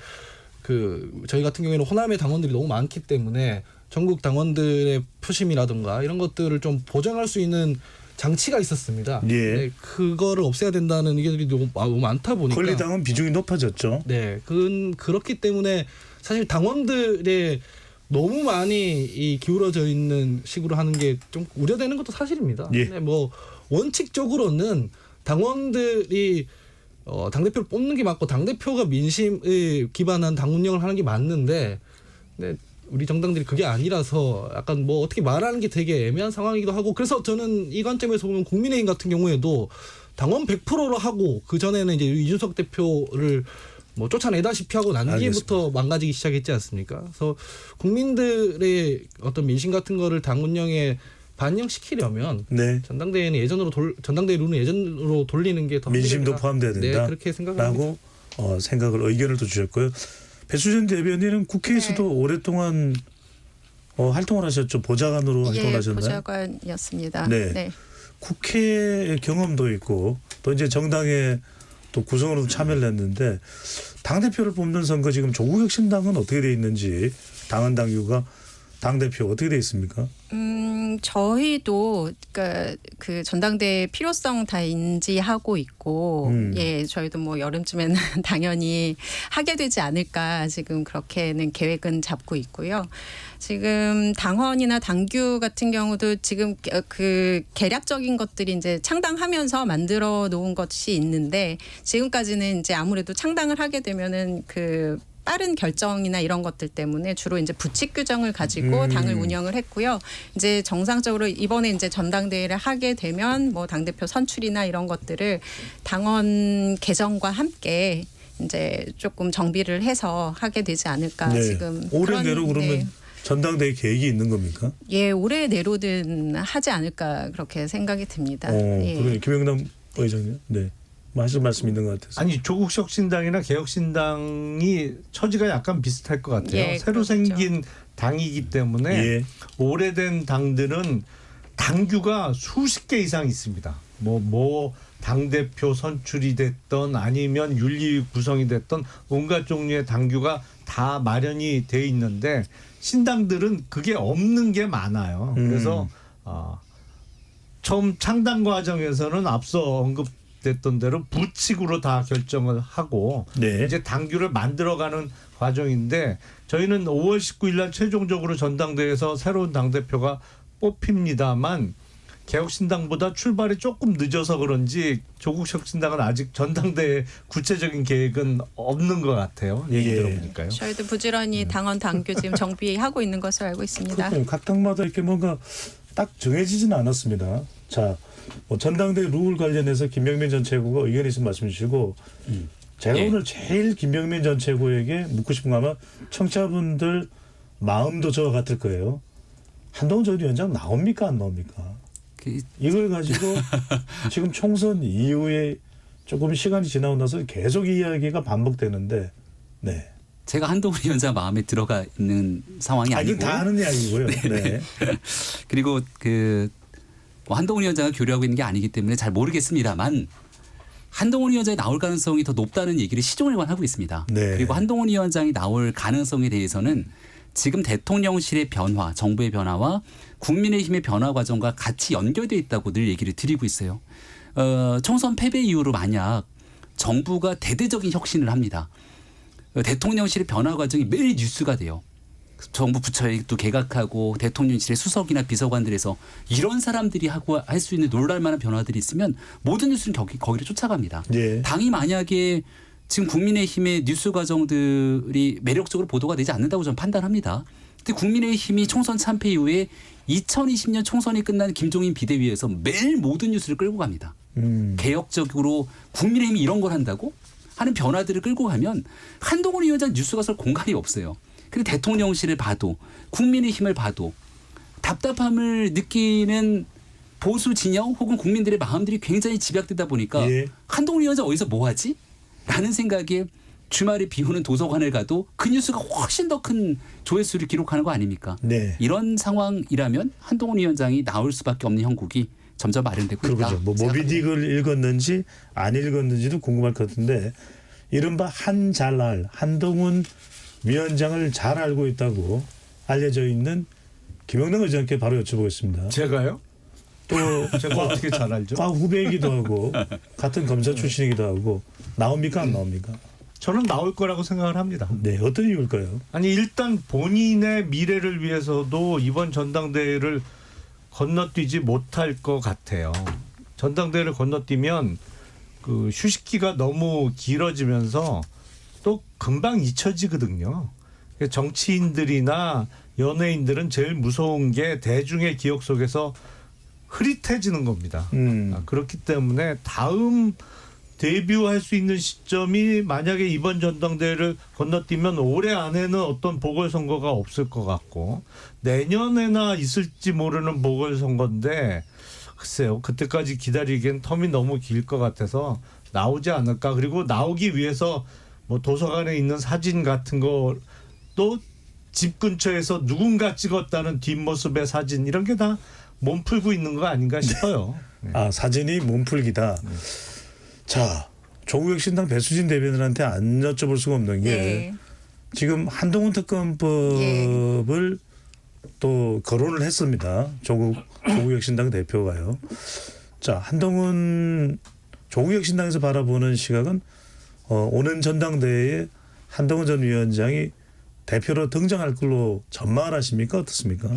Speaker 5: 저희 같은 경우에는 호남의 당원들이 너무 많기 때문에 전국 당원들의 표심이라든가 이런 것들을 좀 보장할 수 있는 장치가 있었습니다.
Speaker 1: 예.
Speaker 5: 네, 그거를 없애야 된다는 의견들이 너무 많다 보니까
Speaker 1: 권리당은 비중이 높아졌죠.
Speaker 5: 네, 그렇기 때문에 사실 당원들의 너무 많이 이 기울어져 있는 식으로 하는 게 좀 우려되는 것도 사실입니다.
Speaker 1: 예.
Speaker 5: 근데 뭐 원칙적으로는 당원들이 당대표를 뽑는 게 맞고 당대표가 민심에 기반한 당 운영을 하는 게 맞는데 근데 우리 정당들이 그게 아니라서 약간 뭐 어떻게 말하는 게 되게 애매한 상황이기도 하고 그래서 저는 이 관점에서 보면 국민의힘 같은 경우에도 당원 100%로 하고 그전에는 이제 이준석 대표를 뭐 쫓아내다시피 하고 난 뒤부터 망가지기 시작했지 않습니까? 그래서 국민들의 어떤 민심 같은 거를 당 운영에 반영시키려면
Speaker 1: 네.
Speaker 5: 전당대회 룰은 예전으로 돌리는 게 더
Speaker 1: 민심도 포함돼야 된다.
Speaker 5: 네, 그렇게 생각합니다.
Speaker 1: 라고 의견을 또 주셨고요. 배수진 대변인은 국회에서도
Speaker 6: 네.
Speaker 1: 오랫동안 활동을 하셨죠. 보좌관으로 활동을 하셨나요?
Speaker 6: 보좌관이었습니다.
Speaker 1: 네.
Speaker 6: 네.
Speaker 1: 국회 경험도 있고 또 이제 정당의 또 구성으로도 참여를 했는데 당대표를 뽑는 선거 지금 조국혁신당은 어떻게 돼 있는지 당헌당규가 당대표 어떻게 돼 있습니까?
Speaker 6: 저희도 그 전당대회 필요성 다 인지하고 있고 예 저희도 뭐 여름쯤에는 당연히 하게 되지 않을까 지금 그렇게는 계획은 잡고 있고요. 지금 당헌이나 당규 같은 경우도 지금 그 계략적인 것들이 이제 창당하면서 만들어 놓은 것이 있는데 지금까지는 이제 아무래도 창당을 하게 되면은 그 빠른 결정이나 이런 것들 때문에 주로 이제 부칙 규정을 가지고 당을 운영을 했고요. 이제 정상적으로 이번에 이제 전당대회를 하게 되면 뭐 당대표 선출이나 이런 것들을 당원 개정과 함께 이제 조금 정비를 해서 하게 되지 않을까 지금
Speaker 1: 올해 내로
Speaker 6: 그런,
Speaker 1: 그러면 전당대회 계획이 있는 겁니까?
Speaker 6: 예, 올해 내로든 하지 않을까 그렇게 생각이 듭니다. 예.
Speaker 1: 그러니 김영남 의장님, 네, 하실 말씀 있는 것 같아서.
Speaker 7: 아니 조국 혁신당이나 개혁신당이 처지가 약간 비슷할 것 같아요.
Speaker 6: 예,
Speaker 7: 새로
Speaker 6: 그렇죠.
Speaker 7: 생긴 당이기 때문에
Speaker 1: 예.
Speaker 7: 오래된 당들은 당규가 수십 개 이상 있습니다. 뭐 당대표 선출이 됐던 아니면 윤리 구성이 됐던 온갖 종류의 당규가 다 마련이 돼 있는데 신당들은 그게 없는 게 많아요. 그래서 처음 창당 과정에서는 앞서 언급됐던 대로 부칙으로 다 결정을 하고
Speaker 1: 네.
Speaker 7: 이제 당규를 만들어가는 과정인데 저희는 5월 19일 날 최종적으로 전당대회에서 새로운 당대표가 뽑힙니다만 개혁신당보다 출발이 조금 늦어서 그런지 조국 혁신당은 아직 전당대회 구체적인 계획은 없는 것 같아요. 얘기
Speaker 1: 예.
Speaker 7: 들어보니까요.
Speaker 6: 저희도 부지런히 당원 당규 지금 정비하고 있는 것을 알고 있습니다.
Speaker 1: 그렇군요. 각 당마다 이렇게 뭔가 딱 정해지지는 않았습니다. 자, 뭐 전당대회 룰 관련해서 김병민 전 최고가 의견 있으면 말씀 주시고 제가
Speaker 4: 예.
Speaker 1: 오늘 제일 김병민 전 최고에게 묻고 싶은 거 아마 청취자분들 마음도 저와 같을 거예요. 한동훈 전 위원장 나옵니까 안 나옵니까? 이걸 가지고 지금 총선 이후에 조금 시간이 지나고 나서 계속 이야기가 반복되는데 네.
Speaker 4: 제가 한동훈 위원장 마음에 들어가 있는 상황이
Speaker 1: 아, 이건
Speaker 4: 아니고
Speaker 1: 다 아는 이야기고요. 네.
Speaker 4: 그리고 뭐 한동훈 위원장을 교류하고 있는 게 아니기 때문에 잘 모르겠습니다만 한동훈 위원장이 나올 가능성이 더 높다는 얘기를 시종일관 하고 있습니다.
Speaker 1: 네.
Speaker 4: 그리고 한동훈 위원장이 나올 가능성에 대해서는 지금 대통령실의 변화, 정부의 변화와 국민의힘의 변화 과정과 같이 연결되어 있다고 늘 얘기를 드리고 있어요. 총선 패배 이후로 만약 정부가 대대적인 혁신을 합니다. 대통령실의 변화 과정이 매일 뉴스가 돼요. 정부 부처에 또 개각하고 대통령실의 수석이나 비서관들에서 이런 사람들이 하고 할 수 있는 놀랄만한 변화들이 있으면 모든 뉴스는 거기를 쫓아갑니다.
Speaker 1: 예.
Speaker 4: 당이 만약에 지금 국민의힘의 뉴스 과정들이 매력적으로 보도가 되지 않는다고 저는 판단합니다. 근데 국민의힘이 총선 참패 이후에 2020년 총선이 끝난 김종인 비대위에서 매일 모든 뉴스를 끌고 갑니다. 개혁적으로 국민의힘이 이런 걸 한다고 하는 변화들을 끌고 가면 한동훈 위원장 뉴스가 설 공간이 없어요. 근데 대통령실을 봐도 국민의힘을 봐도 답답함을 느끼는 보수 진영 혹은 국민들의 마음들이 굉장히 집약되다 보니까
Speaker 1: 예.
Speaker 4: 한동훈 위원장 어디서 뭐 하지? 라는 생각에 주말에 비 오는 도서관을 가도 그 뉴스가 훨씬 더 큰 조회수를 기록하는 거 아닙니까?
Speaker 1: 네.
Speaker 4: 이런 상황이라면 한동훈 위원장이 나올 수밖에 없는 형국이 점점 마련되고 있다.
Speaker 1: 그러죠. 뭐 모비딕을 읽었는지 안 읽었는지도 궁금할 것 같은데 이른바 한잘알 한동훈 위원장을 잘 알고 있다고 알려져 있는 김영남 의장께 바로 여쭤보겠습니다.
Speaker 7: 제가요?
Speaker 1: 또
Speaker 7: 제가 어떻게 잘 알죠?
Speaker 1: 과 후배이기도 하고 같은 검사 출신이기도 하고 나옵니까 안 나옵니까?
Speaker 7: 저는 나올 거라고 생각을 합니다.
Speaker 1: 네, 어떤 이유일까요?
Speaker 7: 아니 일단 본인의 미래를 위해서도 이번 전당대회를 건너뛰지 못할 것 같아요. 전당대회를 건너뛰면 그 휴식기가 너무 길어지면서 또 금방 잊혀지거든요. 정치인들이나 연예인들은 제일 무서운 게 대중의 기억 속에서 흐릿해지는 겁니다. 그렇기 때문에 다음 데뷔할 수 있는 시점이 만약에 이번 전당대회를 건너뛰면 올해 안에는 어떤 보궐선거가 없을 것 같고 내년에나 있을지 모르는 보궐선거인데 글쎄요. 그때까지 기다리기엔 텀이 너무 길 것 같아서 나오지 않을까. 그리고 나오기 위해서 뭐 도서관에 있는 사진 같은 거 또 집 근처에서 누군가 찍었다는 뒷모습의 사진 이런 게 다 몸풀고 있는 거 아닌가 싶어요. 네.
Speaker 1: 아, 사진이 몸풀기다. 자, 조국혁신당 배수진 대변인한테 안 여쭤볼 수가 없는 게
Speaker 6: 네.
Speaker 1: 지금 한동훈 특검법을 또 거론을 했습니다. 조국혁신당 대표가요. 자, 한동훈 조국혁신당에서 바라보는 시각은 오는 전당대회에 한동훈 전 위원장이 대표로 등장할 걸로 전망을 하십니까? 어떻습니까?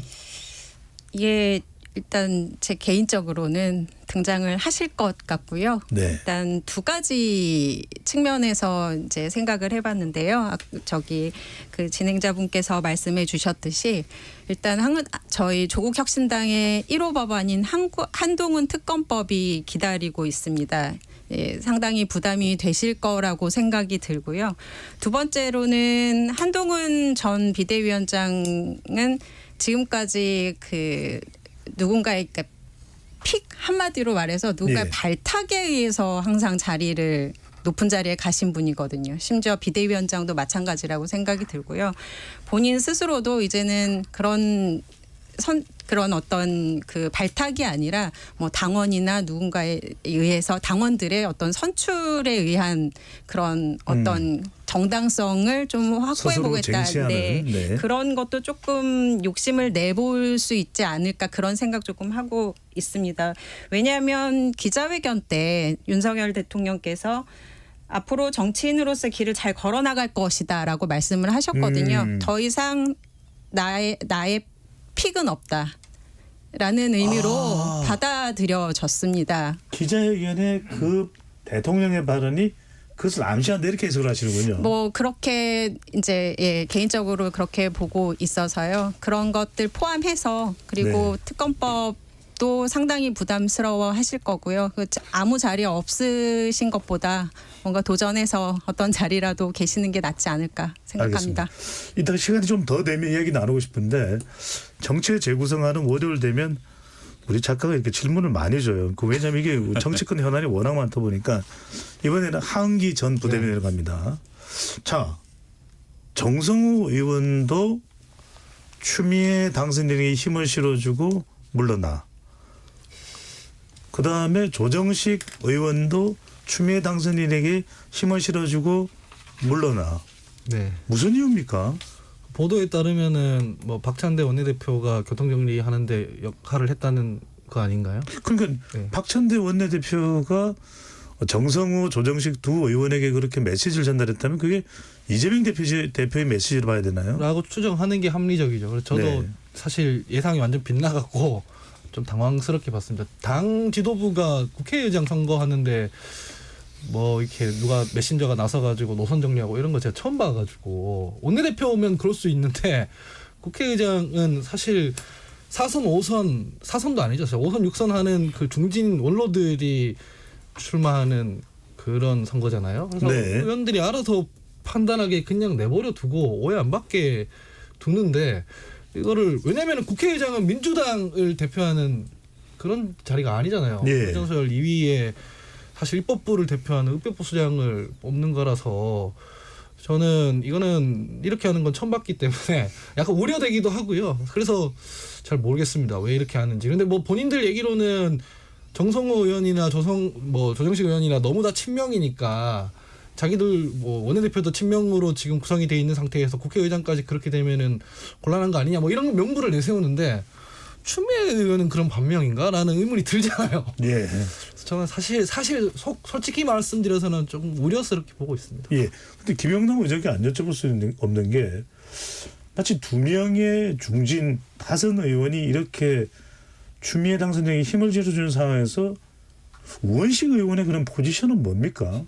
Speaker 6: 예, 일단 제 개인적으로는 등장을 하실 것 같고요.
Speaker 1: 네.
Speaker 6: 일단 두 가지 측면에서 이제 생각을 해봤는데요. 저기 그 진행자분께서 말씀해 주셨듯이 일단 저희 조국혁신당의 1호 법안인 한동훈 특검법이 기다리고 있습니다. 예, 상당히 부담이 되실 거라고 생각이 들고요. 두 번째로는 한동훈 전 비대위원장은 지금까지 그 누군가의 픽 한마디로 말해서 누군가의
Speaker 1: 예.
Speaker 6: 발탁에 의해서 항상 높은 자리에 가신 분이거든요. 심지어 비대위원장도 마찬가지라고 생각이 들고요. 본인 스스로도 이제는 그런 어떤 그 발탁이 아니라 뭐 당원이나 누군가에 의해서 당원들의 어떤 선출에 의한 그런 어떤 정당성을 좀 확보해
Speaker 1: 스스로
Speaker 6: 보겠다.
Speaker 1: 쟁취하는, 네.
Speaker 6: 그런 것도 조금 욕심을 내볼 수 있지 않을까 그런 생각 조금 하고 있습니다. 왜냐하면 기자회견 때 윤석열 대통령께서 앞으로 정치인으로서 길을 잘 걸어나갈 것이다라고 말씀을 하셨거든요. 더 이상 나의 픽은 없다라는 의미로 받아들여졌습니다.
Speaker 1: 기자회견에 그 대통령의 발언이 그것을 암시한다 이렇게 해석을 하시는군요.
Speaker 6: 뭐 그렇게 이제 예, 개인적으로 그렇게 보고 있어서요. 그런 것들 포함해서 그리고
Speaker 1: 네.
Speaker 6: 특검법도 상당히 부담스러워 하실 거고요. 아무 자리 없으신 것보다 뭔가 도전해서 어떤 자리라도 계시는 게 낫지 않을까 생각합니다.
Speaker 1: 알겠습니다. 이따가 시간이 좀 더 되면 이야기 나누고 싶은데 정치의 재구성하는 월요일 되면 우리 작가가 이렇게 질문을 많이 줘요. 왜냐하면 이게 정치권 현안이 워낙 많다 보니까 이번에는 하은기 전 부대변인으로 갑니다. 자, 정성우 의원도 추미애 당선인에게 힘을 실어주고 물러나. 그다음에 조정식 의원도 추미애 당선인에게 힘을 실어주고 물러나.
Speaker 5: 네.
Speaker 1: 무슨 이유입니까?
Speaker 5: 보도에 따르면은 뭐 박찬대 원내대표가 교통정리하는데 역할을 했다는 거 아닌가요?
Speaker 1: 그러니까
Speaker 5: 네.
Speaker 1: 박찬대 원내대표가 정성우, 조정식 두 의원에게 그렇게 메시지를 전달했다면 그게 이재명 대표의 메시지로 봐야 되나요?
Speaker 5: 라고 추정하는 게 합리적이죠. 그래서 저도
Speaker 1: 네.
Speaker 5: 사실 예상이 완전 빗나갔고 좀 당황스럽게 봤습니다. 당 지도부가 국회의장 선거하는데 뭐 이렇게 누가 메신저가 나서가지고 노선 정리하고 이런 거 제가 처음 봐가지고 원내대표면 그럴 수 있는데 국회의장은 사실 4선, 5선, 4선도 아니죠. 5선, 6선 하는 그 중진 원로들이 출마하는 그런 선거잖아요. 그래서
Speaker 1: 네.
Speaker 5: 의원들이 알아서 판단하게 그냥 내버려 두고 오해 안 받게 두는데 이거를 왜냐하면 국회의장은 민주당을 대표하는 그런 자리가 아니잖아요.
Speaker 1: 예.
Speaker 5: 의정서열 2위에 사실 입법부를 대표하는 읍벽부 수장을 뽑는 거라서 저는 이거는 이렇게 하는 건 처음 봤기 때문에 약간 우려되기도 하고요. 그래서 잘 모르겠습니다. 왜 이렇게 하는지. 근데 뭐 본인들 얘기로는 정성호 의원이나 조정식 의원이나 너무 다 친명이니까 자기들 뭐 원내대표도 친명으로 지금 구성이 돼 있는 상태에서 국회의장까지 그렇게 되면은 곤란한 거 아니냐 뭐 이런 명분을 내세우는데 추미애 의원은 그런 반명인가라는 의문이 들잖아요.
Speaker 1: 예.
Speaker 5: 그래서 저는 사실 솔직히 말씀드려서는 좀 우려스럽게 보고 있습니다.
Speaker 1: 예. 근데 김영남 의장께 안 여쭤볼 수 없는 게 마치 두 명의 중진 다선 의원이 이렇게 추미애 당선인에게 힘을 실어주는 상황에서 우원식 의원의 그런 포지션은 뭡니까?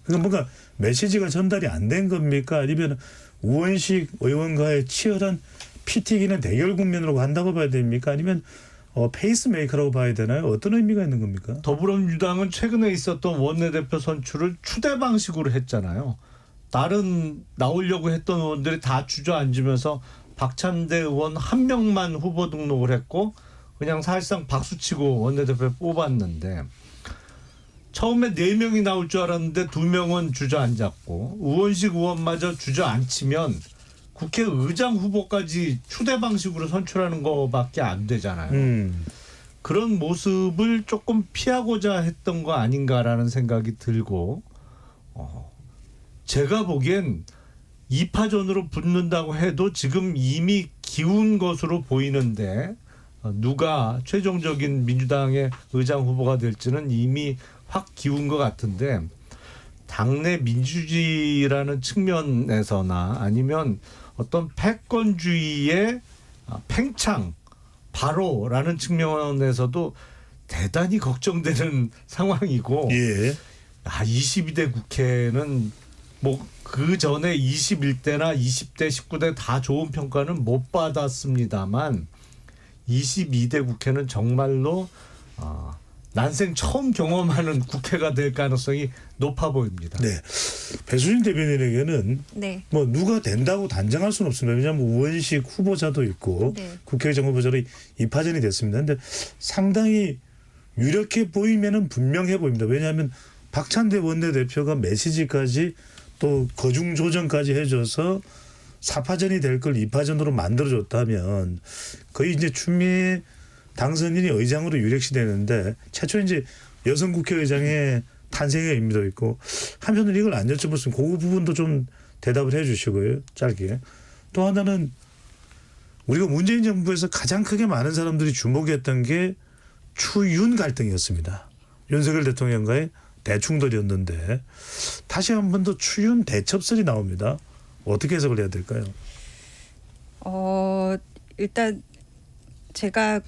Speaker 1: 그러니까 뭔가 메시지가 전달이 안 된 겁니까? 아니면 우원식 의원과의 치열한 피튀기는 대결 국면으로 간다고 봐야 됩니까? 아니면 페이스메이커라고 봐야 되나요? 어떤 의미가 있는 겁니까?
Speaker 7: 더불어민주당은 최근에 있었던 원내대표 선출을 추대 방식으로 했잖아요. 다른 나오려고 했던 의원들이 다 주저앉으면서 박찬대 의원 한 명만 후보 등록을 했고 그냥 사실상 박수치고 원내대표 뽑았는데 처음에 4명이 나올 줄 알았는데 2명은 주저앉았고 우원식 의원마저 주저앉히면 국회의장 후보까지 추대 방식으로 선출하는 거밖에 안 되잖아요. 그런 모습을 조금 피하고자 했던 거 아닌가라는 생각이 들고 제가 보기엔 2파전으로 붙는다고 해도 지금 이미 기운 것으로 보이는데 누가 최종적인 민주당의 의장 후보가 될지는 이미 확 기운 것 같은데 당내 민주주의라는 측면에서나 아니면 어떤 패권주의의 팽창 바로라는 측면에서도 대단히 걱정되는 상황이고
Speaker 1: 예.
Speaker 7: 22대 국회는 뭐 그 전에 21대나 20대, 19대 다 좋은 평가는 못 받았습니다만 22대 국회는 정말로 난생 처음 경험하는 국회가 될 가능성이 높아 보입니다.
Speaker 1: 네. 배수진 대변인에게는
Speaker 6: 네.
Speaker 1: 뭐 누가 된다고 단정할 수는 없습니다. 왜냐하면 우원식 후보자도 있고
Speaker 6: 네.
Speaker 1: 국회의장 후보자로 입하전이 됐습니다. 그런데 상당히 유력해 보이면은 분명해 보입니다. 왜냐하면 박찬대 원내대표가 메시지까지 또 거중 조정까지 해줘서 4파전이 될 걸 2파전으로 만들어줬다면 거의 이제 추미애 당선인이 의장으로 유력시 되는데 최초 이제 여성 국회의장의 탄생의 의미도 있고 한편으로 이걸 안 여쭤봤으면 그 부분도 좀 대답을 해 주시고요. 짧게. 또 하나는 우리가 문재인 정부에서 가장 크게 많은 사람들이 주목했던 게 추윤 갈등이었습니다. 윤석열 대통령과의 대충돌이었는데 다시 한 번 더 추윤 대첩설이 나옵니다. 어떻게 해석을 해야 될까요?
Speaker 6: 일단 제가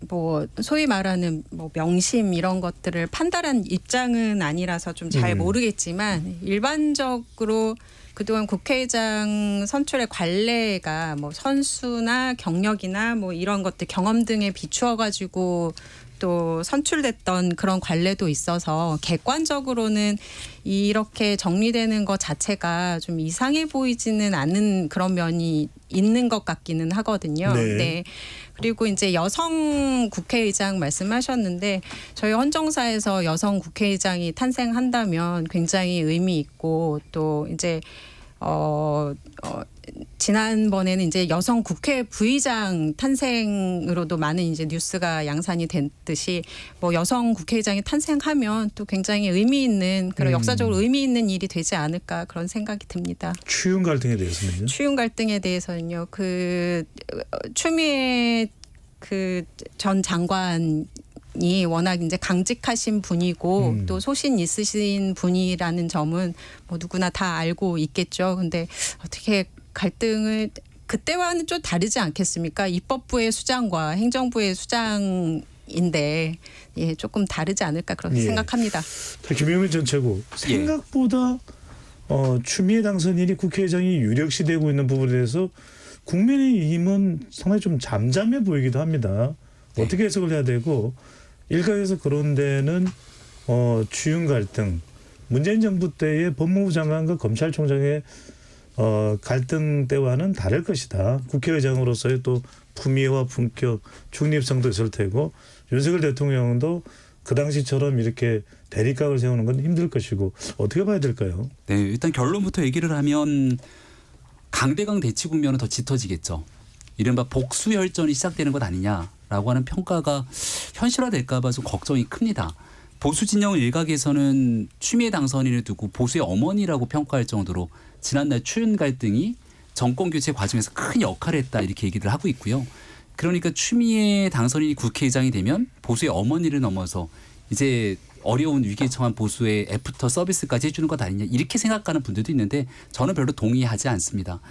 Speaker 6: 뭐 소위 말하는 뭐 명심 이런 것들을 판단한 입장은 아니라서 좀 잘 모르겠지만 일반적으로 그동안 국회의장 선출의 관례가 뭐 선수나 경력이나 뭐 이런 것들 경험 등에 비추어 가지고 또 선출됐던 그런 관례도 있어서 객관적으로는 이렇게 정리되는 것 자체가 좀 이상해 보이지는 않은 그런 면이 있는 것 같기는 하거든요.
Speaker 1: 네.
Speaker 6: 네. 그리고 이제 여성 국회의장 말씀하셨는데 저희 헌정사에서 여성 국회의장이 탄생한다면 굉장히 의미 있고 또 이제 지난번에는 이제 여성 국회 부의장 탄생으로도 많은 이제 뉴스가 양산이 됐듯이 뭐 여성 국회의장이 탄생하면 또 굉장히 의미 있는 그런 역사적으로 의미 있는 일이 되지 않을까 그런 생각이 듭니다.
Speaker 1: 추윤 갈등에 대해서는요?
Speaker 6: 추윤 갈등에 대해서는요. 추미애 전 장관이 워낙 이제 강직하신 분이고 또 소신 있으신 분이라는 점은 뭐 누구나 다 알고 있겠죠. 근데 어떻게 갈등을 그때와는 좀 다르지 않겠습니까? 입법부의 수장과 행정부의 수장인데 예, 조금 다르지 않을까 그렇게
Speaker 1: 예.
Speaker 6: 생각합니다.
Speaker 1: 김용민 전 최고 생각보다 추미애 당선인이 국회의장이 유력시되고 있는 부분에 대해서 국민의힘은 상당히 좀 잠잠해 보이기도 합니다.
Speaker 4: 네.
Speaker 1: 어떻게 해석을 해야 되고 일각에서 그런 데는 추윤 갈등, 문재인 정부 때의 법무부 장관과 검찰총장의 갈등 때와는 다를 것이다. 국회의장으로서의 또 품위와 품격, 중립성도 있을 테고 윤석열 대통령도 그 당시처럼 이렇게 대립각을 세우는 건 힘들 것이고 어떻게 봐야 될까요?
Speaker 4: 네, 일단 결론부터 얘기를 하면 강대강 대치 국면은 더 짙어지겠죠. 이른바 복수혈전이 시작되는 것 아니냐라고 하는 평가가 현실화될까 봐 좀 걱정이 큽니다. 보수 진영 일각에서는 추미애 당선인을 두고 보수의 어머니라고 평가할 정도로 지난날 추윤 갈등이 정권 교체 과정에서 큰 역할을 했다 이렇게 얘기를 하고 있고요. 그러니까 추미애 당선인이 국회의장이 되면 보수의 어머니를 넘어서 이제 어려운 위기에 처한 보수의 애프터 서비스까지 해주는 것 아니냐 이렇게 생각하는 분들도 있는데 저는 별로 동의하지 않습니다.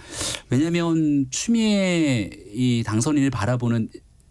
Speaker 4: 왜냐하면 추미애 이 당선인을 바라보는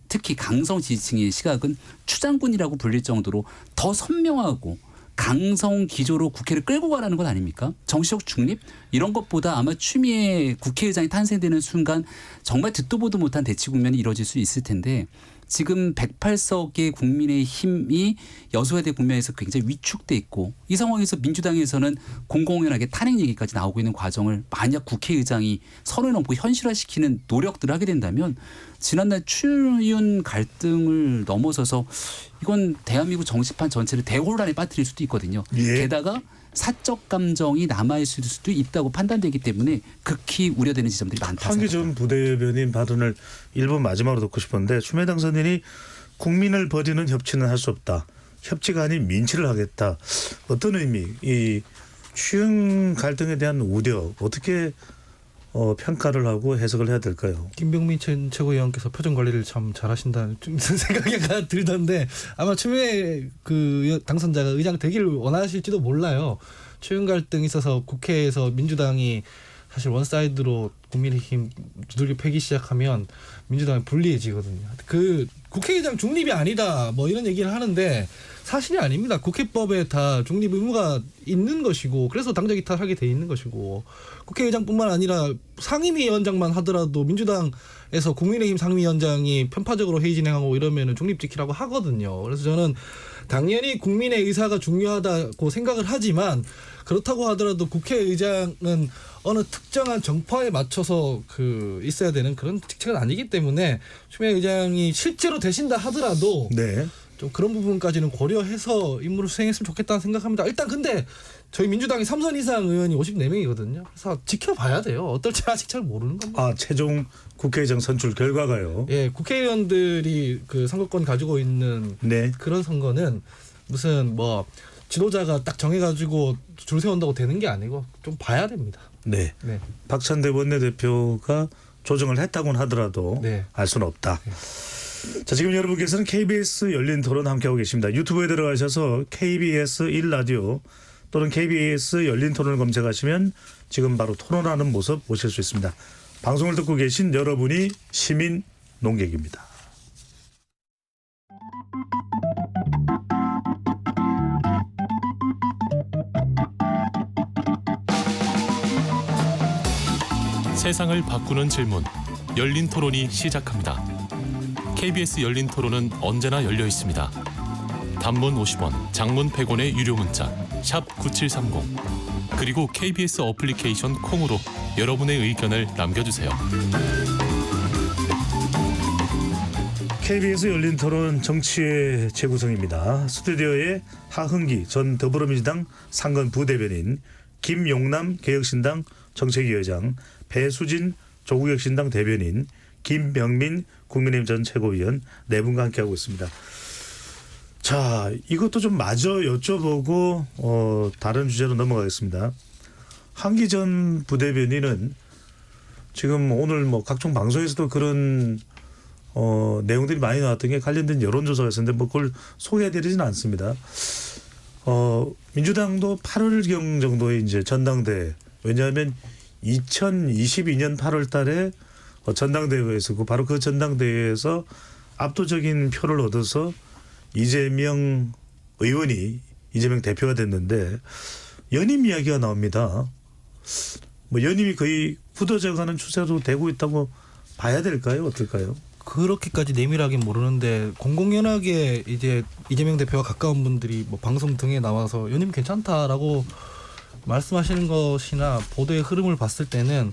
Speaker 4: 특히 강성 지지층의 시각은 추장군이라고 불릴 정도로 더 선명하고 강성 기조로 국회를 끌고 가라는 것 아닙니까? 정치적 중립 이런 것보다 아마 추미애 국회의장이 탄생되는 순간 정말 듣도 보도 못한 대치 국면이 이뤄질 수 있을 텐데 지금 108석의 국민의힘이 여소야대 국면에서 굉장히 위축돼 있고 이 상황에서 민주당에서는 공공연하게 탄핵 얘기까지 나오고 있는 과정을 만약 국회의장이 선을 넘고 현실화시키는 노력들을 하게 된다면 지난날 추윤 갈등을 넘어서서 이건 대한민국 정치판 전체를 대혼란에 빠뜨릴 수도 있거든요.
Speaker 1: 예.
Speaker 4: 게다가 사적 감정이 남아있을 수도 있다고 판단되기 때문에 극히 우려되는 지점들이 많다.
Speaker 1: 한기전 부대변인 발언을 1분 마지막으로 듣고 싶었는데 추미애 당선인이 국민을 버리는 협치는 할 수 없다. 협치가 아닌 민치를 하겠다. 어떤 의미? 이 추윤 갈등에 대한 우려 어떻게 평가를 하고 해석을 해야 될까요?
Speaker 5: 김병민 전 최고위원께서 표정 관리를 참 잘하신다는 좀 생각이 들던데 아마 추미애 그 당선자가 의장 되기를 원하실지도 몰라요. 최근 갈등이 있어서 국회에서 민주당이 사실 원사이드로 국민의힘 두들겨 패기 시작하면 민주당이 불리해지거든요. 그 국회의장 중립이 아니다 뭐 이런 얘기를 하는데 사실이 아닙니다. 국회법에 다 중립 의무가 있는 것이고 그래서 당적 이탈하게 돼 있는 것이고 국회의장뿐만 아니라 상임위원장만 하더라도 민주당에서 국민의힘 상임위원장이 편파적으로 회의 진행하고 이러면은 중립 지키라고 하거든요. 그래서 저는 당연히 국민의 의사가 중요하다고 생각을 하지만 그렇다고 하더라도 국회의장은 어느 특정한 정파에 맞춰서 있어야 되는 그런 직책은 아니기 때문에 추미애 의장이 실제로 되신다 하더라도
Speaker 1: 네.
Speaker 5: 좀 그런 부분까지는 고려해서 임무를 수행했으면 좋겠다는 생각합니다. 일단 근데 저희 민주당이 3선 이상 의원이 54명이거든요. 그래서 지켜봐야 돼요. 어떨지 아직 잘 모르는 겁니다.
Speaker 1: 아, 최종 국회의장 선출 결과가요.
Speaker 5: 예, 국회의원들이 그 선거권 가지고 있는
Speaker 1: 네.
Speaker 5: 그런 선거는 무슨 뭐 지도자가 딱 정해가지고 줄 세운다고 되는 게 아니고 좀 봐야 됩니다.
Speaker 1: 네.
Speaker 5: 네.
Speaker 1: 박찬대 원내대표가 조정을 했다고는 하더라도
Speaker 5: 네.
Speaker 1: 알 수는 없다. 자, 지금 여러분께서는 KBS 열린 토론 함께하고 계십니다. 유튜브에 들어가셔서 KBS 1라디오 또는 KBS 열린 토론을 검색하시면 지금 바로 토론하는 모습 보실 수 있습니다. 방송을 듣고 계신 여러분이 시민 농객입니다.
Speaker 2: 세상을 바꾸는 질문 열린 토론이 시작합니다. KBS 열린 토론은 언제나 열려 있습니다. 단문 50원, 장문 100원의 유료 문자 샵 9730 그리고 KBS 어플리케이션 콩으로 여러분의 의견을 남겨주세요.
Speaker 1: KBS 열린 토론 정치의 재구성입니다. 스튜디오에 하흥기 전 더불어민주당 상근 부대변인, 김용남 개혁신당 정책위의장, 배수진 조국혁신당 대변인, 김병민 국민의힘 전 최고위원 네 분과 함께하고 있습니다. 자, 이것도 좀 마저 여쭤보고 다른 주제로 넘어가겠습니다. 한기 전 부대변인은 지금 오늘 뭐 각종 방송에서도 그런 내용들이 많이 나왔던 게 관련된 여론조사가 있었는데 뭐 그걸 소개해드리지는 않습니다. 민주당도 8월경 정도에 이제 전당대회, 왜냐하면 2022년 8월 달에 전당대회에서 바로 그 전당대회에서 압도적인 표를 얻어서 이재명 의원이 이재명 대표가 됐는데 연임 이야기가 나옵니다. 뭐 연임이 거의 굳어져가는 추세도 되고 있다고 봐야 될까요? 어떨까요?
Speaker 5: 그렇게까지 내밀하게 모르는데 공공연하게 이제 이재명 대표와 가까운 분들이 뭐 방송 등에 나와서 연임 괜찮다라고 말씀하시는 것이나 보도의 흐름을 봤을 때는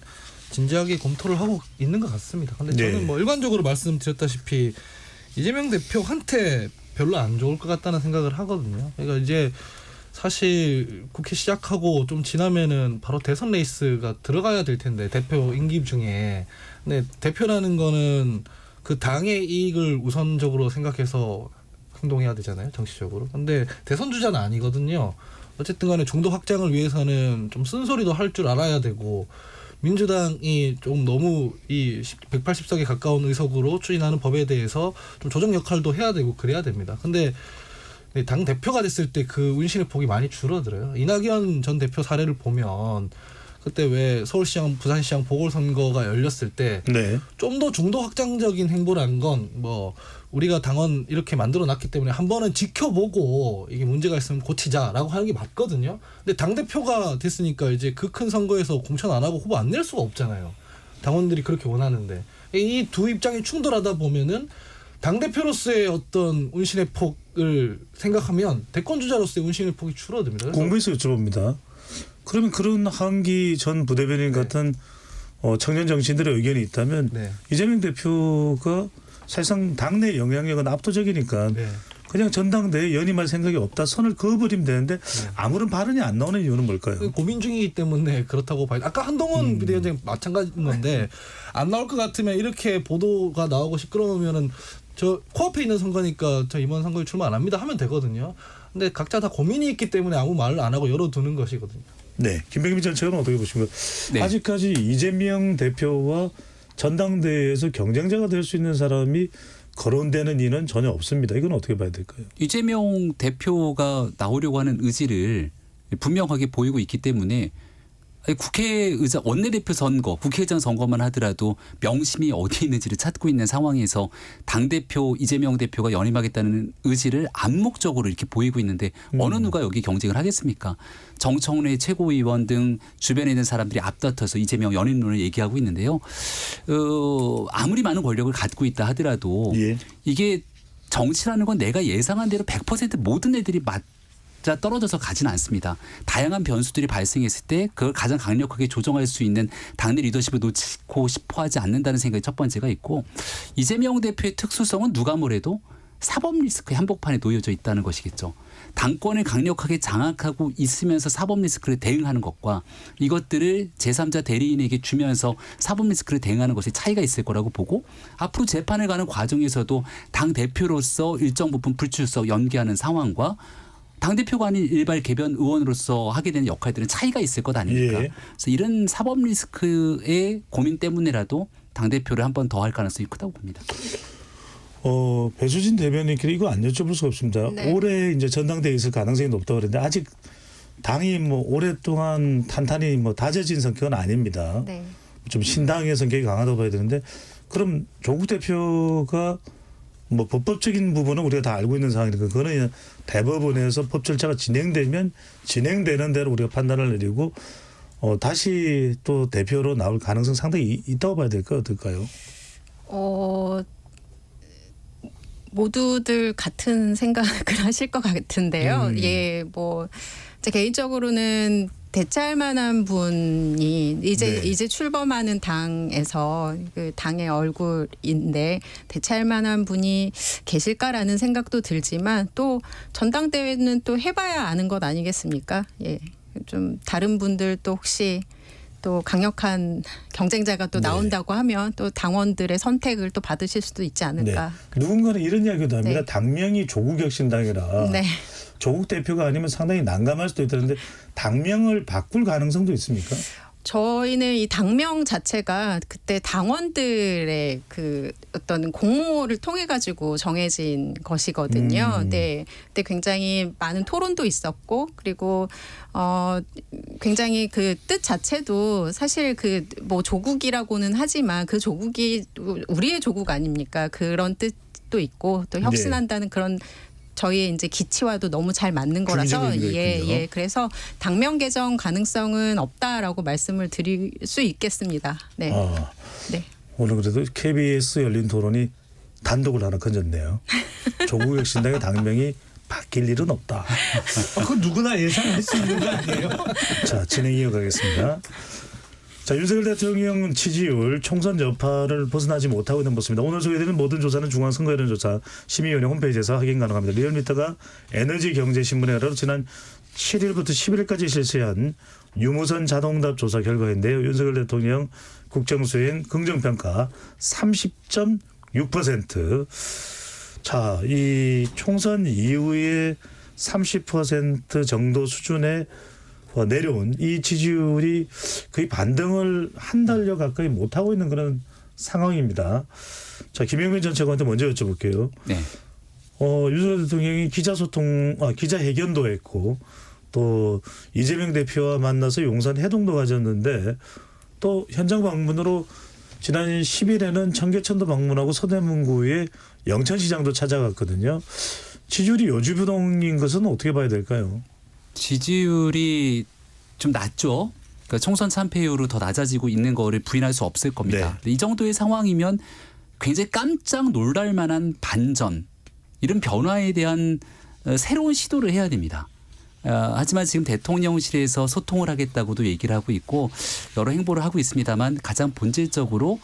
Speaker 5: 진지하게 검토를 하고 있는 것 같습니다. 근데 저는
Speaker 1: 네.
Speaker 5: 뭐 일관적으로 말씀드렸다시피 이재명 대표한테 별로 안 좋을 것 같다는 생각을 하거든요. 그러니까 이제 사실 국회 시작하고 좀 지나면은 바로 대선 레이스가 들어가야 될 텐데 대표 임기 중에. 근데 대표라는 거는 그 당의 이익을 우선적으로 생각해서 행동해야 되잖아요, 정치적으로. 근데 대선 주자는 아니거든요. 어쨌든 간에 중도 확장을 위해서는 좀 쓴소리도 할 줄 알아야 되고 민주당이 좀 너무 이 180석에 가까운 의석으로 추진하는 법에 대해서 좀 조정 역할도 해야 되고 그래야 됩니다. 근데 당 대표가 됐을 때 그 운신의 폭이 많이 줄어들어요. 이낙연 전 대표 사례를 보면 그때 왜 서울시장, 부산시장 보궐선거가 열렸을 때 좀 더 중도 확장적인 행보란 건 뭐 우리가 당원 이렇게 만들어놨기 때문에 한 번은 지켜보고 이게 문제가 있으면 고치자라고 하는 게 맞거든요. 근데 당대표가 됐으니까 이제 그 큰 선거에서 공천 안 하고 후보 안 낼 수가 없잖아요. 당원들이 그렇게 원하는데. 이 두 입장이 충돌하다 보면은 당대표로서의 어떤 운신의 폭을 생각하면 대권주자로서의 운신의 폭이 줄어듭니다.
Speaker 1: 공부해서 여쭤봅니다. 그러면 그런 한기 전 부대변인 같은 청년 정치인들의 의견이 있다면 이재명 대표가 사실상 당내 영향력은 압도적이니까 그냥 전당대회 연임할 생각이 없다 선을 그어버리면 되는데 아무런 발언이 안 나오는 이유는 뭘까요?
Speaker 5: 고민 중이기 때문에 그렇다고 봐요. 아까 한동훈 비대위원장 마찬가지인 건데 안 나올 것 같으면 이렇게 보도가 나오고 시끄러우면은 저 코앞에 있는 선거니까 저 이번 선거에 출마 안 합니다 하면 되거든요. 근데 각자 다 고민이 있기 때문에 아무 말을 안 하고 열어두는 것이거든요.
Speaker 1: 네, 김병민 전 최고는 어떻게 보십니까?
Speaker 4: 네.
Speaker 1: 아직까지 이재명 대표와 전당대회에서 경쟁자가 될 수 있는 사람이 거론되는 이는 전혀 없습니다. 이건 어떻게 봐야 될까요?
Speaker 4: 이재명 대표가 나오려고 하는 의지를 분명하게 보이고 있기 때문에 국회의장 원내대표 선거, 국회의장 선거만 하더라도 명심이 어디 있는지를 찾고 있는 상황에서 당대표 이재명 대표가 연임하겠다는 의지를 암묵적으로 이렇게 보이고 있는데 어느 누가 여기 경쟁을 하겠습니까? 정청래 최고위원 등 주변에 있는 사람들이 앞다퉈서 이재명 연임론을 얘기하고 있는데요. 아무리 많은 권력을 갖고 있다 하더라도
Speaker 1: 예.
Speaker 4: 이게 정치라는 건 내가 예상한 대로 100% 모든 애들이 맞아 떨어져서 가지는 않습니다. 다양한 변수들이 발생했을 때 그걸 가장 강력하게 조정할 수 있는 당내 리더십을 놓치고 싶어 하지 않는다는 생각이 첫 번째가 있고 이재명 대표의 특수성은 누가 뭐래도 사법 리스크의 한복판에 놓여져 있다는 것이겠죠. 당권을 강력하게 장악하고 있으면서 사법 리스크를 대응하는 것과 이것들을 제3자 대리인에게 주면서 사법 리스크를 대응하는 것에 차이가 있을 거라고 보고 앞으로 재판을 가는 과정에서도 당 대표로서 일정 부분 불출석 연기하는 상황과 당대표가 아닌 일발 개변 의원으로서 하게 되는 역할들은 차이가 있을 것 아닙니까?
Speaker 1: 예.
Speaker 4: 그래서 이런 사법 리스크의 고민 때문에라도 당대표를 한 번 더 할 가능성이 크다고 봅니다.
Speaker 1: 배수진 대변인끼리 이거 안 여쭤볼 수가 없습니다.
Speaker 6: 네.
Speaker 1: 올해 이제 전당대회 있을 가능성이 높다고 그랬는데 아직 당이 뭐 오랫동안 탄탄히 뭐 다져진 성격은 아닙니다.
Speaker 6: 네.
Speaker 1: 좀 신당의 성격이 강하다고 봐야 되는데 그럼 조국 대표가 뭐 법적인 부분은 우리가 다 알고 있는 상황이니까 그거는 대법원에서 법 절차가 진행되면 진행되는 대로 우리가 판단을 내리고 다시 또 대표로 나올 가능성 상당히 있다고 봐야 될까요? 어떨까요?
Speaker 6: 모두들 같은 생각을 하실 것 같은데요. 예, 뭐 제 개인적으로는 대체할 만한 분이 이제 출범하는 당에서 그 당의 얼굴인데 대체할 만한 분이 계실까라는 생각도 들지만 또 전당대회는 또 해봐야 아는 것 아니겠습니까? 예, 좀 다른 분들 또 혹시 또 강력한 경쟁자가 또 나온다고 하면 또 당원들의 선택을 또 받으실 수도 있지 않을까.
Speaker 1: 네. 누군가는 이런 이야기도 합니다.
Speaker 6: 네.
Speaker 1: 당명이 조국혁신당이라
Speaker 6: 네.
Speaker 1: 조국 대표가 아니면 상당히 난감할 수도 있다는데 당명을 바꿀 가능성도 있습니까?
Speaker 6: 저희는 이 당명 자체가 그때 당원들의 그 어떤 공모를 통해 가지고 정해진 것이거든요. 네. 그때 굉장히 많은 토론도 있었고 그리고 굉장히 그 뜻 자체도 사실 그 뭐 조국이라고는 하지만 그 조국이 우리의 조국 아닙니까? 그런 뜻도 있고 또 혁신한다는 그런 저희의 이제 기치와도 너무 잘 맞는 거라서 예. 그래서 당명 개정 가능성은 없다라고 말씀을 드릴 수 있겠습니다. 네. 네.
Speaker 1: 오늘 그래도 KBS 열린 토론이 단독을 하나 건졌네요. 조국혁신당의 당명이 바뀔 일은 없다.
Speaker 7: 그건 누구나 예상할 수 있는 거 아니에요?
Speaker 1: 자, 진행 이어가겠습니다. 자, 윤석열 대통령 지지율 총선 여파를 벗어나지 못하고 있는 모습입니다. 오늘 소개되는 모든 조사는 중앙선거여론조사 심의위원회 홈페이지에서 확인 가능합니다. 리얼미터가 에너지경제신문에 따라 지난 7일부터 10일까지 실시한 유무선 자동답 조사 결과인데요. 윤석열 대통령 국정수행 긍정평가 30.6%. 자, 이 총선 이후에 30% 정도 수준의 내려온 이 지지율이 거의 반등을 한 달여 가까이 못하고 있는 그런 상황입니다. 자, 김영민 전 최고한테 먼저 여쭤볼게요.
Speaker 4: 네.
Speaker 1: 윤석열 대통령이 기자회견도 했고 또 이재명 대표와 만나서 용산 해동도 가졌는데 또 현장 방문으로 지난 10일에는 청계천도 방문하고 서대문구의 영천시장도 찾아갔거든요. 지지율이 요주부동인 것은 어떻게 봐야 될까요?
Speaker 4: 지지율이 좀 낮죠. 그러니까 총선 참패율로 더 낮아지고 있는 거를 부인할 수 없을 겁니다. 이 정도의 상황이면 굉장히 깜짝 놀랄 만한 반전, 이런 변화에 대한 새로운 시도를 해야 됩니다. 하지만 지금 대통령실에서 소통을 하겠다고도 얘기를 하고 있고 여러 행보를 하고 있습니다만 가장 본질적으로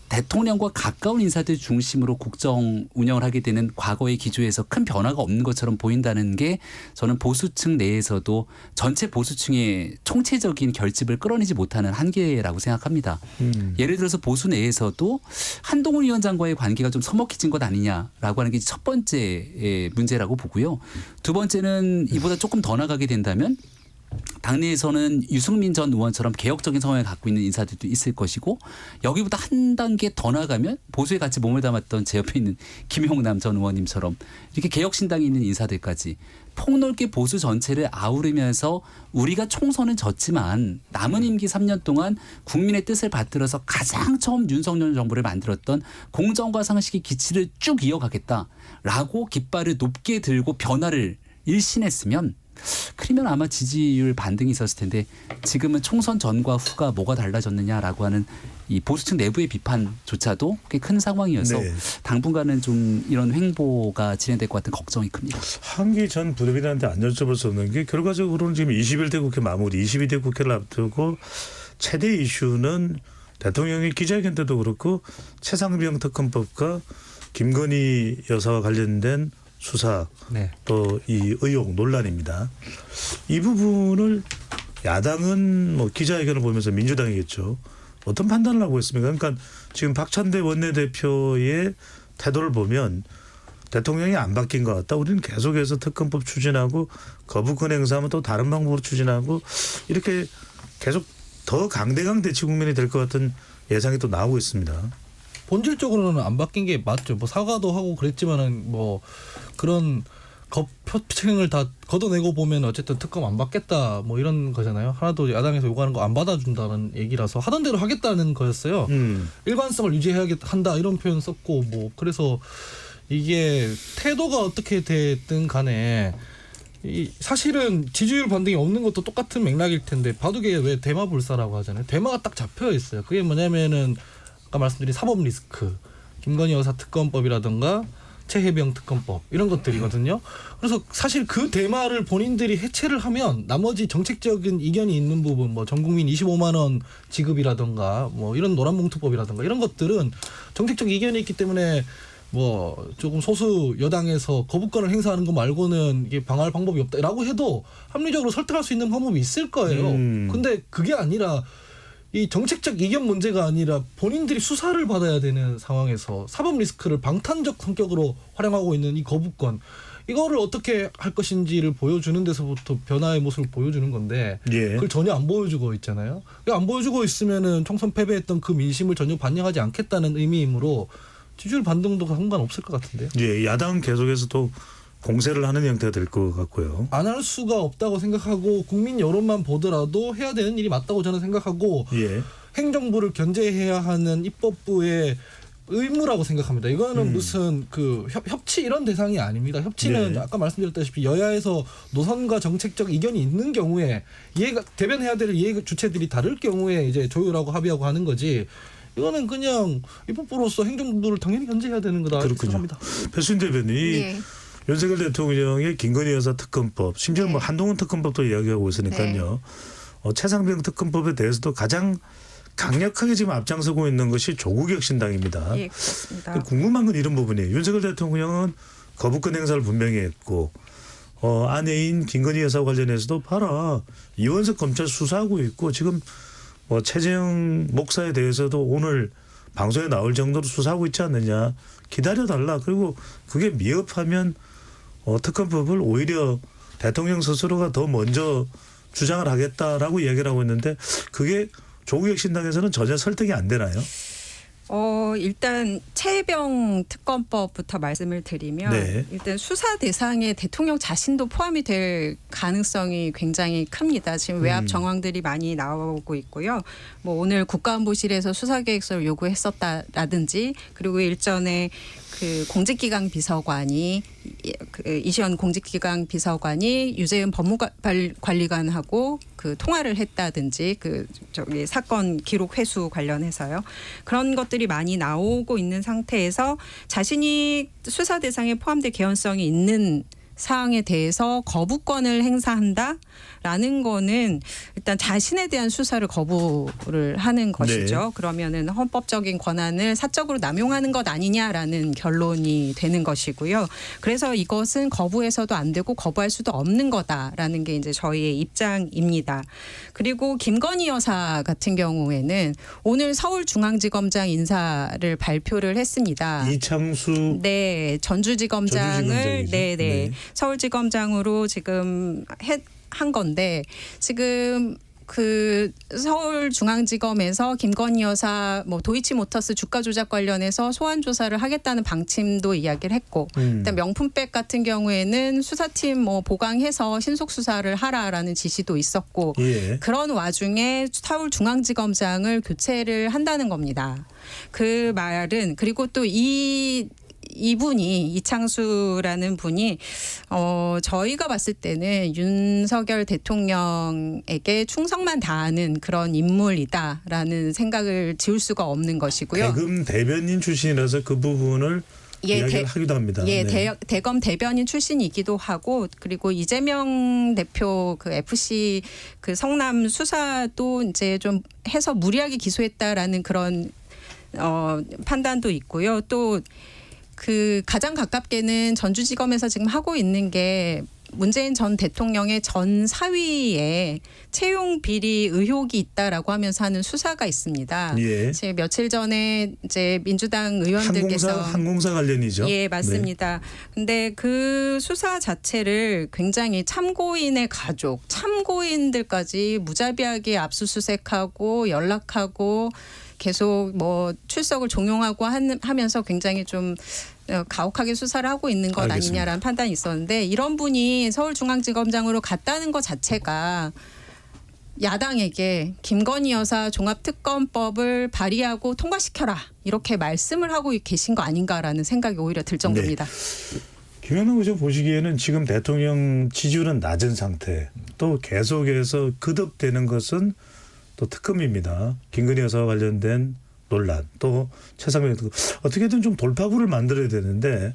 Speaker 4: 대통령과 가까운 인사들 중심으로 국정 운영을 하게 되는 과거의 기조에서 큰 변화가 없는 것처럼 보인다는 게 저는 보수층 내에서도 전체 보수층의 총체적인 결집을 끌어내지 못하는 한계라고 생각합니다. 예를 들어서 보수 내에서도 한동훈 위원장과의 관계가 좀 서먹해진 것 아니냐라고 하는 게 첫 번째 문제라고 보고요. 두 번째는 이보다 조금 더 나가게 된다면 당내에서는 유승민 전 의원처럼 개혁적인 성향을 갖고 있는 인사들도 있을 것이고 여기보다 한 단계 더 나가면 보수에 같이 몸을 담았던 제 옆에 있는 김용남 전 의원님처럼 이렇게 개혁신당에 있는 인사들까지 폭넓게 보수 전체를 아우르면서 우리가 총선은 졌지만 남은 임기 3년 동안 국민의 뜻을 받들어서 가장 처음 윤석열 정부를 만들었던 공정과 상식의 기치를 쭉 이어가겠다라고 깃발을 높게 들고 변화를 일신했으면 그러면 아마 지지율 반등이 있었을 텐데 지금은 총선 전과 후가 뭐가 달라졌느냐라고 하는 이 보수층 내부의 비판조차도 꽤 큰 상황이어서
Speaker 1: 네.
Speaker 4: 당분간은 좀 이런 횡보가 진행될 것 같은 걱정이 큽니다.
Speaker 1: 한기 전 부대변인한테 안 여쭤볼 수 없는 게 결과적으로는 지금 21대 국회 마무리, 22대 국회를 앞두고 최대 이슈는 대통령이 기자회견 때도 그렇고 최상병 특검법과 김건희 여사와 관련된 수사
Speaker 5: 네.
Speaker 1: 또 이 의혹 논란입니다. 이 부분을 야당은 뭐 기자회견을 보면서 민주당이겠죠. 어떤 판단을 하고 있습니까? 그러니까 지금 박찬대 원내대표의 태도를 보면 대통령이 안 바뀐 것 같다. 우리는 계속해서 특검법 추진하고 거부권 행사하면 또 다른 방법으로 추진하고 이렇게 계속 더 강대강 대치 국면이 될 것 같은 예상이 또 나오고 있습니다.
Speaker 5: 본질적으로는 안 바뀐 게 맞죠. 뭐 사과도 하고 그랬지만은 뭐 그런 표책을 다 걷어내고 보면 어쨌든 특검 안 받겠다 뭐 이런 거잖아요. 하나도 야당에서 요구하는 거 안 받아준다는 얘기라서 하던 대로 하겠다는 거였어요. 일관성을 유지해야 한다 이런 표현 썼고 뭐 그래서 이게 태도가 어떻게 됐든 간에 이 사실은 지지율 반등이 없는 것도 똑같은 맥락일 텐데 바둑에 왜 대마 불사라고 하잖아요. 대마가 딱 잡혀 있어요. 그게 뭐냐면은 아까 말씀드린 사법 리스크, 김건희 여사 특검법이라든가 최혜병 특검법 이런 것들이거든요. 그래서 사실 그 대마를 본인들이 해체를 하면 나머지 정책적인 이견이 있는 부분, 뭐 전국민 25만 원 지급이라든가 뭐 이런 노란봉투법이라든가 이런 것들은 정책적 이견이 있기 때문에 뭐 조금 소수 여당에서 거부권을 행사하는 거 말고는 이게 방어할 방법이 없다라고 해도 합리적으로 설득할 수 있는 방법이 있을 거예요. 근데 그게 아니라 이 정책적 이견 문제가 아니라 본인들이 수사를 받아야 되는 상황에서 사법 리스크를 방탄적 성격으로 활용하고 있는 이 거부권 이거를 어떻게 할 것인지를 보여주는 데서부터 변화의 모습을 보여주는 건데
Speaker 1: 예.
Speaker 5: 그걸 전혀 안 보여주고 있잖아요. 안 보여주고 있으면은 총선 패배했던 그 민심을 전혀 반영하지 않겠다는 의미이므로 지지율 반등도 상관없을 것 같은데요.
Speaker 1: 예, 야당은 계속해서 또 공세를 하는 형태가 될 것 같고요.
Speaker 5: 안 할 수가 없다고 생각하고 국민 여론만 보더라도 해야 되는 일이 맞다고 저는 생각하고
Speaker 1: 예.
Speaker 5: 행정부를 견제해야 하는 입법부의 의무라고 생각합니다. 이거는 무슨 그 협치 이런 대상이 아닙니다. 협치는
Speaker 1: 네.
Speaker 5: 아까 말씀드렸다시피 여야에서 노선과 정책적 이견이 있는 경우에 이해가 대변해야 될 이해 주체들이 다를 경우에 이제 조율하고 합의하고 하는 거지. 이거는 그냥 입법부로서 행정부를 당연히 견제해야 되는 거다
Speaker 1: 그렇군요.
Speaker 5: 생각합니다.
Speaker 1: 배수진 대변인
Speaker 3: 예.
Speaker 1: 윤석열 대통령의 김건희 여사 특검법, 심지어 뭐 한동훈 특검법도 이야기하고 있으니까요. 최상병 특검법에 대해서도 가장 강력하게 지금 앞장서고 있는 것이 조국혁신당입니다.
Speaker 6: 예, 그렇습니다.
Speaker 1: 궁금한 건 이런 부분이에요. 윤석열 대통령은 거부권 행사를 분명히 했고 아내인 김건희 여사 관련해서도 봐라. 이원석 검찰 수사하고 있고 지금 뭐 최재형 목사에 대해서도 오늘 방송에 나올 정도로 수사하고 있지 않느냐. 기다려달라. 그리고 그게 미흡하면 특검법을 오히려 대통령 스스로가 더 먼저 주장을 하겠다라고 이야기를 하고 있는데 그게 조국혁신당에서는 전혀 설득이 안 되나요?
Speaker 6: 일단 최혜병 특검법부터 말씀을 드리면
Speaker 1: 네.
Speaker 6: 일단 수사 대상에 대통령 자신도 포함이 될 가능성이 굉장히 큽니다. 지금 외압 정황들이 많이 나오고 있고요. 뭐 오늘 국가안보실에서 수사계획서를 요구했었다라든지 그리고 일전에 그 공직기강 비서관이 이시연 공직기강 비서관이 유재은 법무관리관하고 그 통화를 했다든지 그 저기 사건 기록 회수 관련해서요. 그런 것들이 많이 나오고 있는 상태에서 자신이 수사 대상에 포함될 개연성이 있는 사항에 대해서 거부권을 행사한다라는 거는 일단 자신에 대한 수사를 거부를 하는 것이죠.
Speaker 1: 네.
Speaker 6: 그러면은 헌법적인 권한을 사적으로 남용하는 것 아니냐라는 결론이 되는 것이고요. 그래서 이것은 거부해서도 안 되고 거부할 수도 없는 거다라는 게 이제 저희의 입장입니다. 그리고 김건희 여사 같은 경우에는 오늘 서울중앙지검장 인사를 발표를 했습니다.
Speaker 1: 이창수
Speaker 6: 네, 전주지검장을
Speaker 1: 전주지검장이죠.
Speaker 6: 네.
Speaker 1: 네.
Speaker 6: 서울지검장으로 지금 한 건데 지금 그 서울중앙지검에서 김건희 여사 뭐 도이치모터스 주가 조작 관련해서 소환 조사를 하겠다는 방침도 이야기를 했고, 일단 명품백 같은 경우에는 수사팀 뭐 보강해서 신속 수사를 하라라는 지시도 있었고,
Speaker 1: 예.
Speaker 6: 그런 와중에 서울중앙지검장을 교체를 한다는 겁니다. 그 말은 그리고 또 이분이 이창수라는 분이 저희가 봤을 때는 윤석열 대통령에게 충성만 다하는 그런 인물이다라는 생각을 지울 수가 없는 것이고요.
Speaker 1: 대검 대변인 출신이라서 그 부분을 이야기를 하기도 합니다.
Speaker 6: 예,
Speaker 1: 네.
Speaker 6: 대검 대변인 출신이기도 하고, 그리고 이재명 대표 그 FC 그 성남 수사도 이제 좀 해서 무리하게 기소했다라는 그런 판단도 있고요. 또 그 가장 가깝게는 전주지검에서 지금 하고 있는 게 문재인 전 대통령의 전 사위에 채용 비리 의혹이 있다라고 하면서 하는 수사가 있습니다.
Speaker 1: 예.
Speaker 6: 제 며칠 전에 이제 민주당 의원들께서
Speaker 1: 항공사 관련이죠.
Speaker 6: 예, 맞습니다. 근데 그 수사 자체를 굉장히 참고인의 가족, 참고인들까지 무자비하게 압수수색하고 연락하고 계속 뭐 출석을 종용하고 하면서 굉장히 좀 가혹하게 수사를 하고 있는 것
Speaker 1: 알겠습니다.
Speaker 6: 아니냐라는 판단이 있었는데, 이런 분이 서울중앙지검장으로 갔다는 것 자체가 야당에게 김건희 여사 종합특검법을 발의하고 통과시켜라 이렇게 말씀을 하고 계신 거 아닌가라는 생각이 오히려 들 정도입니다.
Speaker 1: 김현우 의원 보시기에는 지금 대통령 지지율은 낮은 상태, 또 계속해서 거듭되는 것은 또 특검입니다. 김건희 여사와 관련된 논란, 또 최상병 어떻게든 좀 돌파구를 만들어야 되는데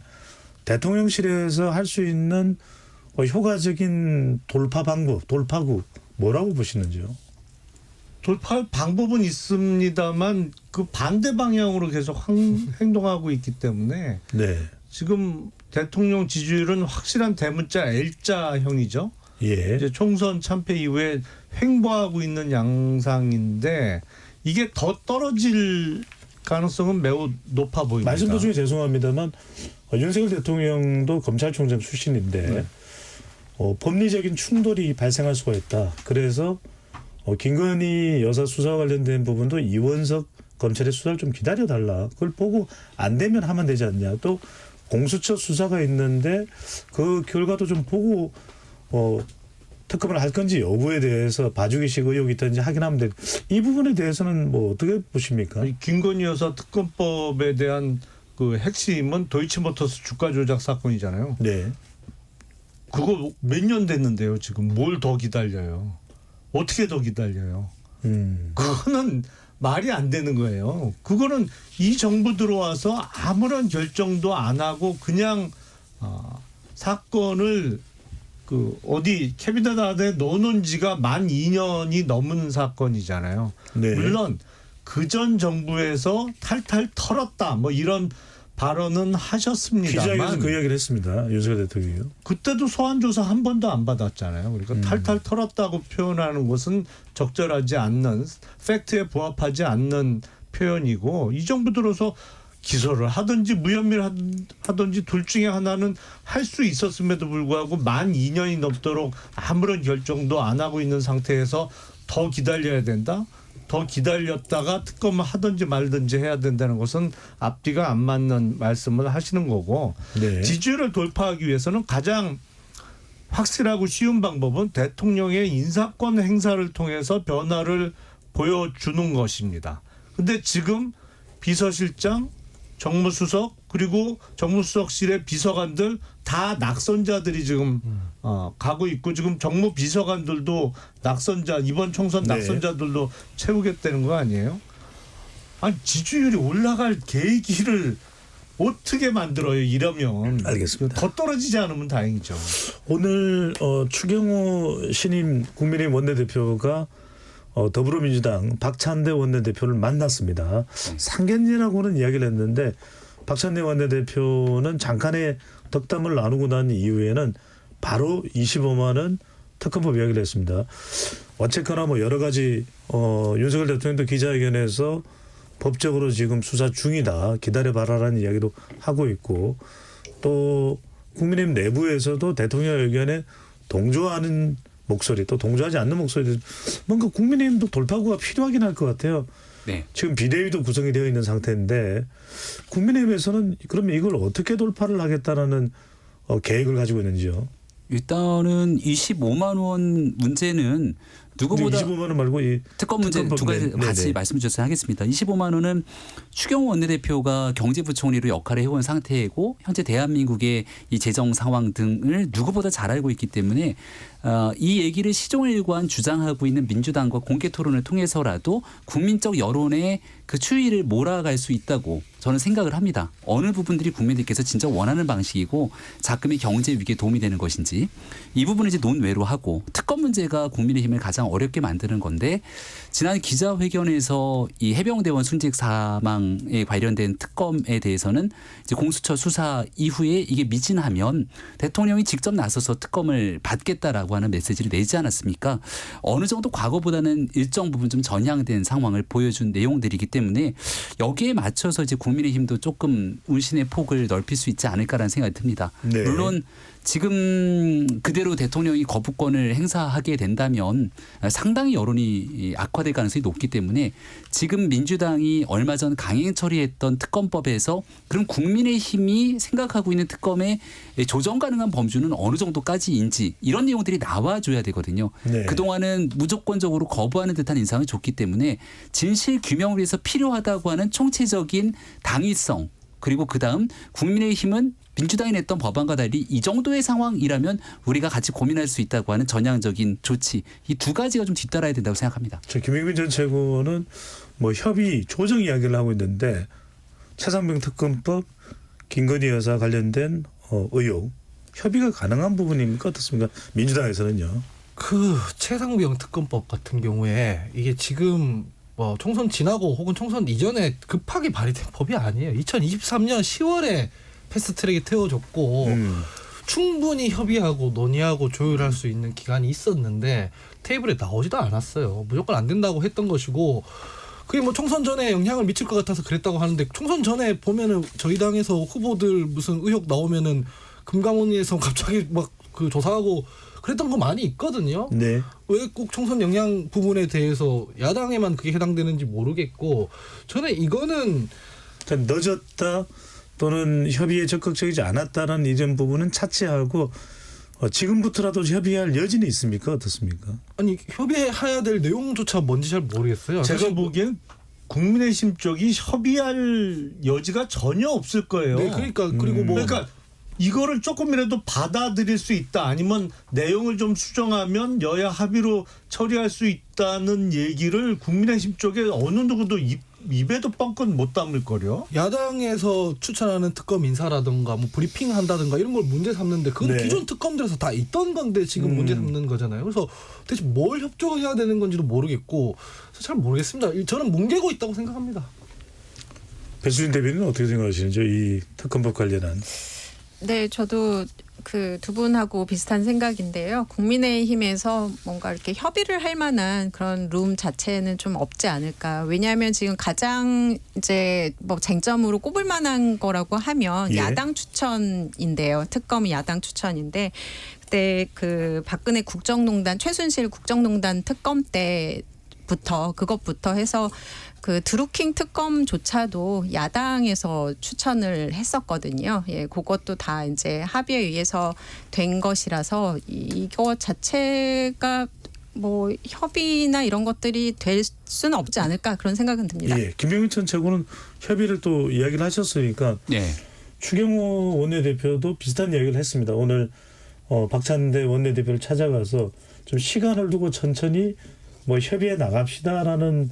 Speaker 1: 대통령실에서 할 수 있는 효과적인 돌파 방법, 돌파구 뭐라고 보시는지요?
Speaker 7: 돌파할 방법은 있습니다만 그 반대 방향으로 계속 행동하고 있기 때문에
Speaker 1: 네.
Speaker 7: 지금 대통령 지지율은 확실한 대문자 L자형이죠.
Speaker 1: 예.
Speaker 7: 이제 총선 참패 이후에 횡보하고 있는 양상인데 이게 더 떨어질 가능성은 매우 높아 보입니다.
Speaker 1: 말씀 도중에 죄송합니다만 윤석열 대통령도 검찰총장 출신인데 법리적인 충돌이 발생할 수가 있다. 그래서 김건희 여사 수사와 관련된 부분도 이원석 검찰의 수사를 좀 기다려달라. 그걸 보고 안 되면 하면 되지 않냐. 또 공수처 수사가 있는데 그 결과도 좀 보고 특검을 할 건지 여부에 대해서 봐주기식 의혹이 있든지 확인하면 되고, 이 부분에 대해서는 뭐 어떻게 보십니까?
Speaker 7: 김건희 여사 특검법에 대한 그 핵심은 도이치모터스 주가 조작 사건이잖아요.
Speaker 1: 네.
Speaker 7: 그거 몇 년 됐는데요. 지금 뭘 더 기다려요? 어떻게 더 기다려요? 그거는 말이 안 되는 거예요. 그거는 이 정부 들어와서 아무런 결정도 안 하고 그냥 사건을 그 어디 캐비넷 안에 넣어놓은 지가 만 2년이 넘은 사건이잖아요.
Speaker 1: 네.
Speaker 7: 물론 그전 정부에서 탈탈 털었다 뭐 이런 발언은
Speaker 1: 기자회견에서
Speaker 7: 하셨습니다만
Speaker 1: 그 이야기를 했습니다. 윤석열 대통령이요.
Speaker 7: 그때도 소환 조사 한 번도 안 받았잖아요. 그러니까 탈탈 털었다고 표현하는 것은 적절하지 않는, 팩트에 부합하지 않는 표현이고, 이 정부 들어서 기소를 하든지 무혐의를 하든지 둘 중에 하나는 할 수 있었음에도 불구하고 만 2년이 넘도록 아무런 결정도 안 하고 있는 상태에서 더 기다려야 된다? 더 기다렸다가 특검을 하든지 말든지 해야 된다는 것은 앞뒤가 안 맞는 말씀을 하시는 거고,
Speaker 1: 네.
Speaker 7: 지지율을 돌파하기 위해서는 가장 확실하고 쉬운 방법은 대통령의 인사권 행사를 통해서 변화를 보여주는 것입니다. 근데 지금 비서실장, 정무수석 그리고 정무수석실의 비서관들 다 낙선자들이 지금 가고 있고, 지금 정무비서관들도 낙선자, 이번 총선
Speaker 1: 네.
Speaker 7: 낙선자들도 채우겠다는 거 아니에요? 아니 지지율이 올라갈 계기를 어떻게 만들어요? 이러면
Speaker 1: 알겠습니다.
Speaker 7: 더 떨어지지 않으면 다행이죠.
Speaker 1: 오늘 추경호 신임 국민의힘 원내대표가 더불어민주당 박찬대 원내대표를 만났습니다. 상견례라고는 이야기를 했는데 박찬대 원내대표는 잠깐의 덕담을 나누고 난 이후에는 바로 25만 원 특검법 이야기를 했습니다. 어쨌거나 뭐 여러 가지 윤석열 대통령도 기자회견에서 법적으로 지금 수사 중이다. 기다려봐라라는 이야기도 하고 있고, 또 국민의힘 내부에서도 대통령 의견에 동조하는 목소리 또 동조하지 않는 목소리들 뭔가 국민의힘도 돌파구가 필요하긴 할 것 같아요.
Speaker 4: 네.
Speaker 1: 지금 비대위도 구성이 되어 있는 상태인데 국민의힘에서는 그러면 이걸 어떻게 돌파를 하겠다라는 계획을 가지고 있는지요.
Speaker 4: 일단은 25만 원 문제는 누구보다
Speaker 1: 25만 원 말고 이
Speaker 4: 특검 문제
Speaker 1: 특검법,
Speaker 4: 두 가지
Speaker 1: 네,
Speaker 4: 같이
Speaker 1: 네.
Speaker 4: 말씀 주셔서 하겠습니다. 25만 원은 추경호 원내대표가 경제부총리로 역할을 해온 상태이고 현재 대한민국의 이 재정 상황 등을 누구보다 잘 알고 있기 때문에 이 얘기를 시종일관 주장하고 있는 민주당과 공개 토론을 통해서라도 국민적 여론의 그 추이를 몰아갈 수 있다고 저는 생각을 합니다. 어느 부분들이 국민들께서 진짜 원하는 방식이고 자금의 경제 위기에 도움이 되는 것인지 이 부분을 이제 논외로 하고 특검 문제가 국민의힘을 가장 어렵게 만드는 건데 지난 기자회견에서 이 해병대원 순직 사망에 관련된 특검에 대해서는 이제 공수처 수사 이후에 이게 미진하면 대통령이 직접 나서서 특검을 받겠다라고 하는 메시지를 내지 않았습니까? 어느 정도 과거보다는 일정 부분 좀 전향된 상황을 보여준 내용들이기 때문에 여기에 맞춰서 이제 국민의힘도 조금 운신의 폭을 넓힐 수 있지 않을까라는 생각이 듭니다.
Speaker 1: 네.
Speaker 4: 물론 지금 그대로 대통령이 거부권을 행사하게 된다면 상당히 여론이 악화될 가능성이 높기 때문에 지금 민주당이 얼마 전 강행 처리했던 특검법에서 그럼 국민의힘이 생각하고 있는 특검의 조정 가능한 범주는 어느 정도까지인지 이런 내용들이 나와줘야 되거든요.
Speaker 1: 네.
Speaker 4: 그동안은 무조건적으로 거부하는 듯한 인상을 줬기 때문에 진실 규명을 위해서 필요하다고 하는 총체적인 당위성 그리고 그다음 국민의힘은 민주당이 냈던 법안과 달리 이 정도의 상황이라면 우리가 같이 고민할 수 있다고 하는 전향적인 조치 이 두 가지가 좀 뒤따라야 된다고 생각합니다.
Speaker 1: 저 김용민 전 최고는 뭐 협의 조정 이야기를 하고 있는데 최상병 특검법 김건희 여사 관련된 의혹 협의가 가능한 부분입니까 어떻습니까? 민주당에서는요.
Speaker 5: 그 최상병 특검법 같은 경우에 이게 지금 뭐 총선 지나고 혹은 총선 이전에 급하게 발의된 법이 아니에요. 2023년 10월에 패스트트랙이 태워졌고 충분히 협의하고 논의하고 조율할 수 있는 기간이 있었는데 테이블에 나오지도 않았어요. 무조건 안 된다고 했던 것이고 그게 뭐 총선 전에 영향을 미칠 것 같아서 그랬다고 하는데 총선 전에 보면은 저희 당에서 후보들 무슨 의혹 나오면은 금감원에서 갑자기 막 그 조사하고 그랬던 거 많이 있거든요.
Speaker 1: 네.
Speaker 5: 왜 꼭 총선 영향 부분에 대해서 야당에만 그게 해당되는지 모르겠고 저는 이거는
Speaker 1: 그러니까 늦었다 또는 협의에 적극적이지 않았다는 이런 부분은 차치하고 지금부터라도 협의할 여지는 있습니까? 어떻습니까?
Speaker 5: 아니 협의해야 될 내용조차 뭔지 잘 모르겠어요.
Speaker 7: 제가
Speaker 5: 사실
Speaker 7: 보기엔 국민의힘 쪽이 협의할 여지가 전혀 없을 거예요.
Speaker 5: 네, 그러니까 그리고 뭐
Speaker 7: 그러니까 이거를 조금이라도 받아들일 수 있다 아니면 내용을 좀 수정하면 여야 합의로 처리할 수 있다는 얘기를 국민의힘 쪽에 어느 누구도 입에도 뻥끗 못 담을 거려.
Speaker 5: 야당에서 추천하는 특검 인사라든가 뭐 브리핑 한다든가 이런 걸 문제 삼는데 그건
Speaker 1: 네.
Speaker 5: 기존 특검들에서 다 있던 건데 지금 문제 삼는 거잖아요. 그래서 대체 뭘 협조해야 되는 건지도 모르겠고 그래서 잘 모르겠습니다. 저는 뭉개고 있다고 생각합니다.
Speaker 1: 배수진 대변인은 어떻게 생각하시는지 이 특검법 관련한.
Speaker 6: 네, 저도 그 두 분하고 비슷한 생각인데요. 국민의힘에서 뭔가 이렇게 협의를 할 만한 그런 룸 자체는 좀 없지 않을까. 왜냐하면 지금 가장 이제 뭐 쟁점으로 꼽을 만한 거라고 하면
Speaker 1: 예.
Speaker 6: 야당 추천인데요. 특검이 야당 추천인데 그때 그 박근혜 국정농단 최순실 국정농단 특검 때부터 그것부터 해서 그 드루킹 특검조차도 야당에서 추천을 했었거든요. 예, 그것도 다 이제 합의에 의해서 된 것이라서 이거 자체가 뭐 협의나 이런 것들이 될 수는 없지 않을까 그런 생각은 듭니다.
Speaker 1: 예, 김병민 전 최고는 협의를 또 이야기를 하셨으니까
Speaker 4: 네.
Speaker 1: 추경호 원내대표도 비슷한 이야기를 했습니다. 오늘 박찬대 원내대표를 찾아가서 좀 시간을 두고 천천히 뭐 협의해 나갑시다라는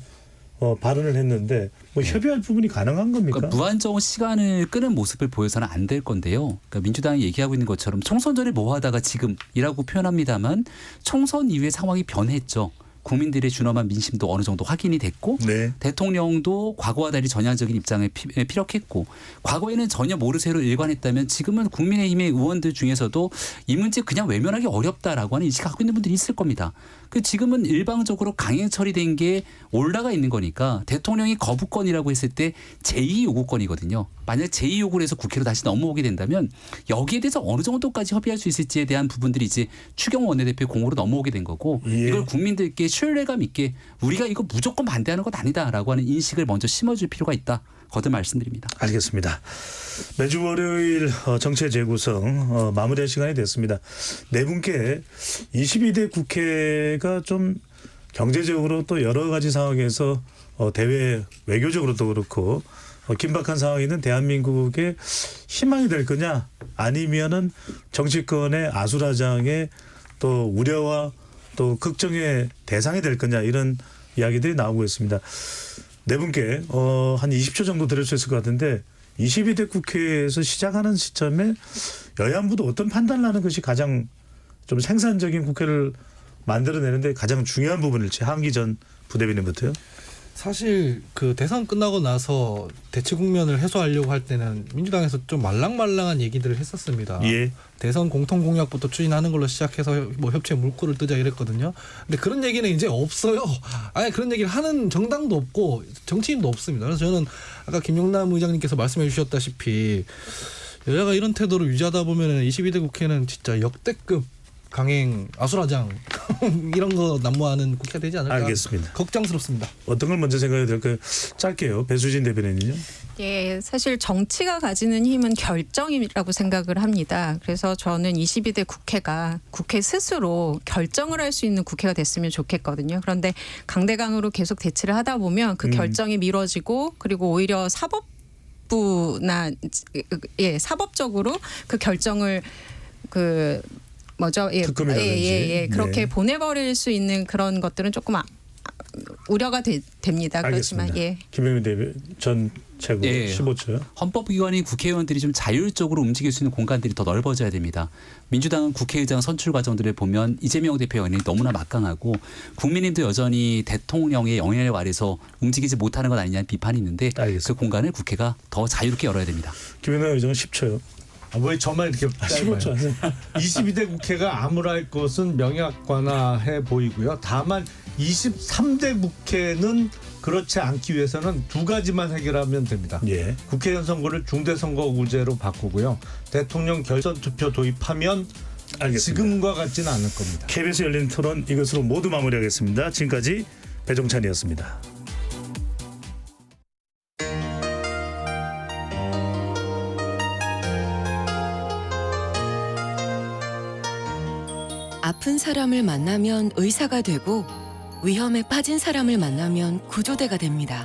Speaker 1: 발언을 했는데 뭐 협의할 부분이 가능한 겁니까?
Speaker 4: 그러니까 무한정 시간을 끄는 모습을 보여서는 안 될 건데요. 그러니까 민주당이 얘기하고 있는 것처럼 총선 전에 뭐 하다가 지금이라고 표현합니다만 총선 이후에 상황이 변했죠. 국민들의 준엄한 민심도 어느 정도 확인이 됐고
Speaker 1: 네.
Speaker 4: 대통령도 과거와 달리 전향적인 입장을 피력했고 과거에는 전혀 모르쇠로 일관했다면 지금은 국민의힘의 의원들 중에서도 이 문제 그냥 외면하기 어렵다라고 하는 인식을 갖고 있는 분들이 있을 겁니다. 그 지금은 일방적으로 강행 처리된 게 올라가 있는 거니까 대통령이 거부권이라고 했을 때 제2 요구권이거든요. 만약 제2 요구를 해서 국회로 다시 넘어오게 된다면 여기에 대해서 어느 정도까지 협의할 수 있을지에 대한 부분들이 이제 추경호 원내대표의 공으로 넘어오게 된 거고
Speaker 1: 예.
Speaker 4: 이걸 국민들께 신뢰감 있게 우리가 이거 무조건 반대하는 것 아니다라고 하는 인식을 먼저 심어줄 필요가 있다. 거듭 말씀드립니다.
Speaker 1: 알겠습니다. 매주 월요일 정치의 재구성 마무리할 시간이 됐습니다. 네 분께 22대 국회가 좀 경제적으로 또 여러 가지 상황에서 대외 외교적으로도 그렇고 긴박한 상황에 있는 대한민국의 희망이 될 거냐 아니면은 정치권의 아수라장의 또 우려와 또 걱정의 대상이 될 거냐 이런 이야기들이 나오고 있습니다. 네 분께 한 20초 정도 드릴 수 있을 것 같은데 22대 국회에서 시작하는 시점에 여야부도 어떤 판단을 하는 것이 가장 좀 생산적인 국회를 만들어내는데 가장 중요한 부분일지 하은기 전 부대변인부터요.
Speaker 5: 사실 그 대선 끝나고 나서 대치 국면을 해소하려고 할 때는 민주당에서 좀 말랑말랑한 얘기들을 했었습니다.
Speaker 1: 예.
Speaker 5: 대선 공통 공약부터 추진하는 걸로 시작해서 뭐 협치의 물꼬를 뜨자 이랬거든요. 근데 그런 얘기는 이제 없어요. 아예 그런 얘기를 하는 정당도 없고 정치인도 없습니다. 그래서 저는 아까 김용남 의장님께서 말씀해 주셨다시피 여야가 이런 태도를 유지하다 보면은 22대 국회는 진짜 역대급 강행 아수라장 이런 거 난무하는 국회가 되지 않을까.
Speaker 1: 알겠습니다.
Speaker 5: 걱정스럽습니다.
Speaker 1: 어떤 걸 먼저 생각해야 될까요? 짧게요. 배수진 대변인은요.
Speaker 6: 예, 사실 정치가 가지는 힘은 결정이라고 생각을 합니다. 그래서 저는 22대 국회가 국회 스스로 결정을 할 수 있는 국회가 됐으면 좋겠거든요. 그런데 강대강으로 계속 대치를 하다 보면 그 결정이 미뤄지고 그리고 오히려 사법부나 사법적으로 그 결정을
Speaker 1: 특검이라든지.
Speaker 6: 그렇게
Speaker 1: 네.
Speaker 6: 보내버릴 수 있는 그런 것들은 조금 우려가 됩니다.
Speaker 1: 알겠습니다.
Speaker 6: 그렇지만
Speaker 1: 김영민 전 최고
Speaker 4: 예.
Speaker 1: 15초요.
Speaker 4: 헌법기관인 국회의원들이 좀 자율적으로 움직일 수 있는 공간들이 더 넓어져야 됩니다. 민주당은 국회의장 선출 과정들을 보면 이재명 대표 의원이 너무나 막강하고 국민님도 여전히 대통령의 영향력 아래서 움직이지 못하는 것 아니냐는 비판이 있는데
Speaker 1: 알겠습니다.
Speaker 4: 그 공간을 국회가 더 자유롭게 열어야 됩니다.
Speaker 1: 김영남 의장은 10초요.
Speaker 7: 왜 저만 이렇게
Speaker 1: 15초 하세요.
Speaker 7: 22대 국회가 아무랄 것은 명약관화해 보이고요. 다만 23대 국회는 그렇지 않기 위해서는 두 가지만 해결하면 됩니다.
Speaker 1: 예.
Speaker 7: 국회의원 선거를 중대선거구제로 바꾸고요. 대통령 결선 투표 도입하면
Speaker 1: 알겠습니다.
Speaker 7: 지금과 같지는 않을 겁니다.
Speaker 1: KBS 열린 토론 이것으로 모두 마무리하겠습니다. 지금까지 배종찬이었습니다.
Speaker 8: 아픈 사람을 만나면 의사가 되고 위험에 빠진 사람을 만나면 구조대가 됩니다.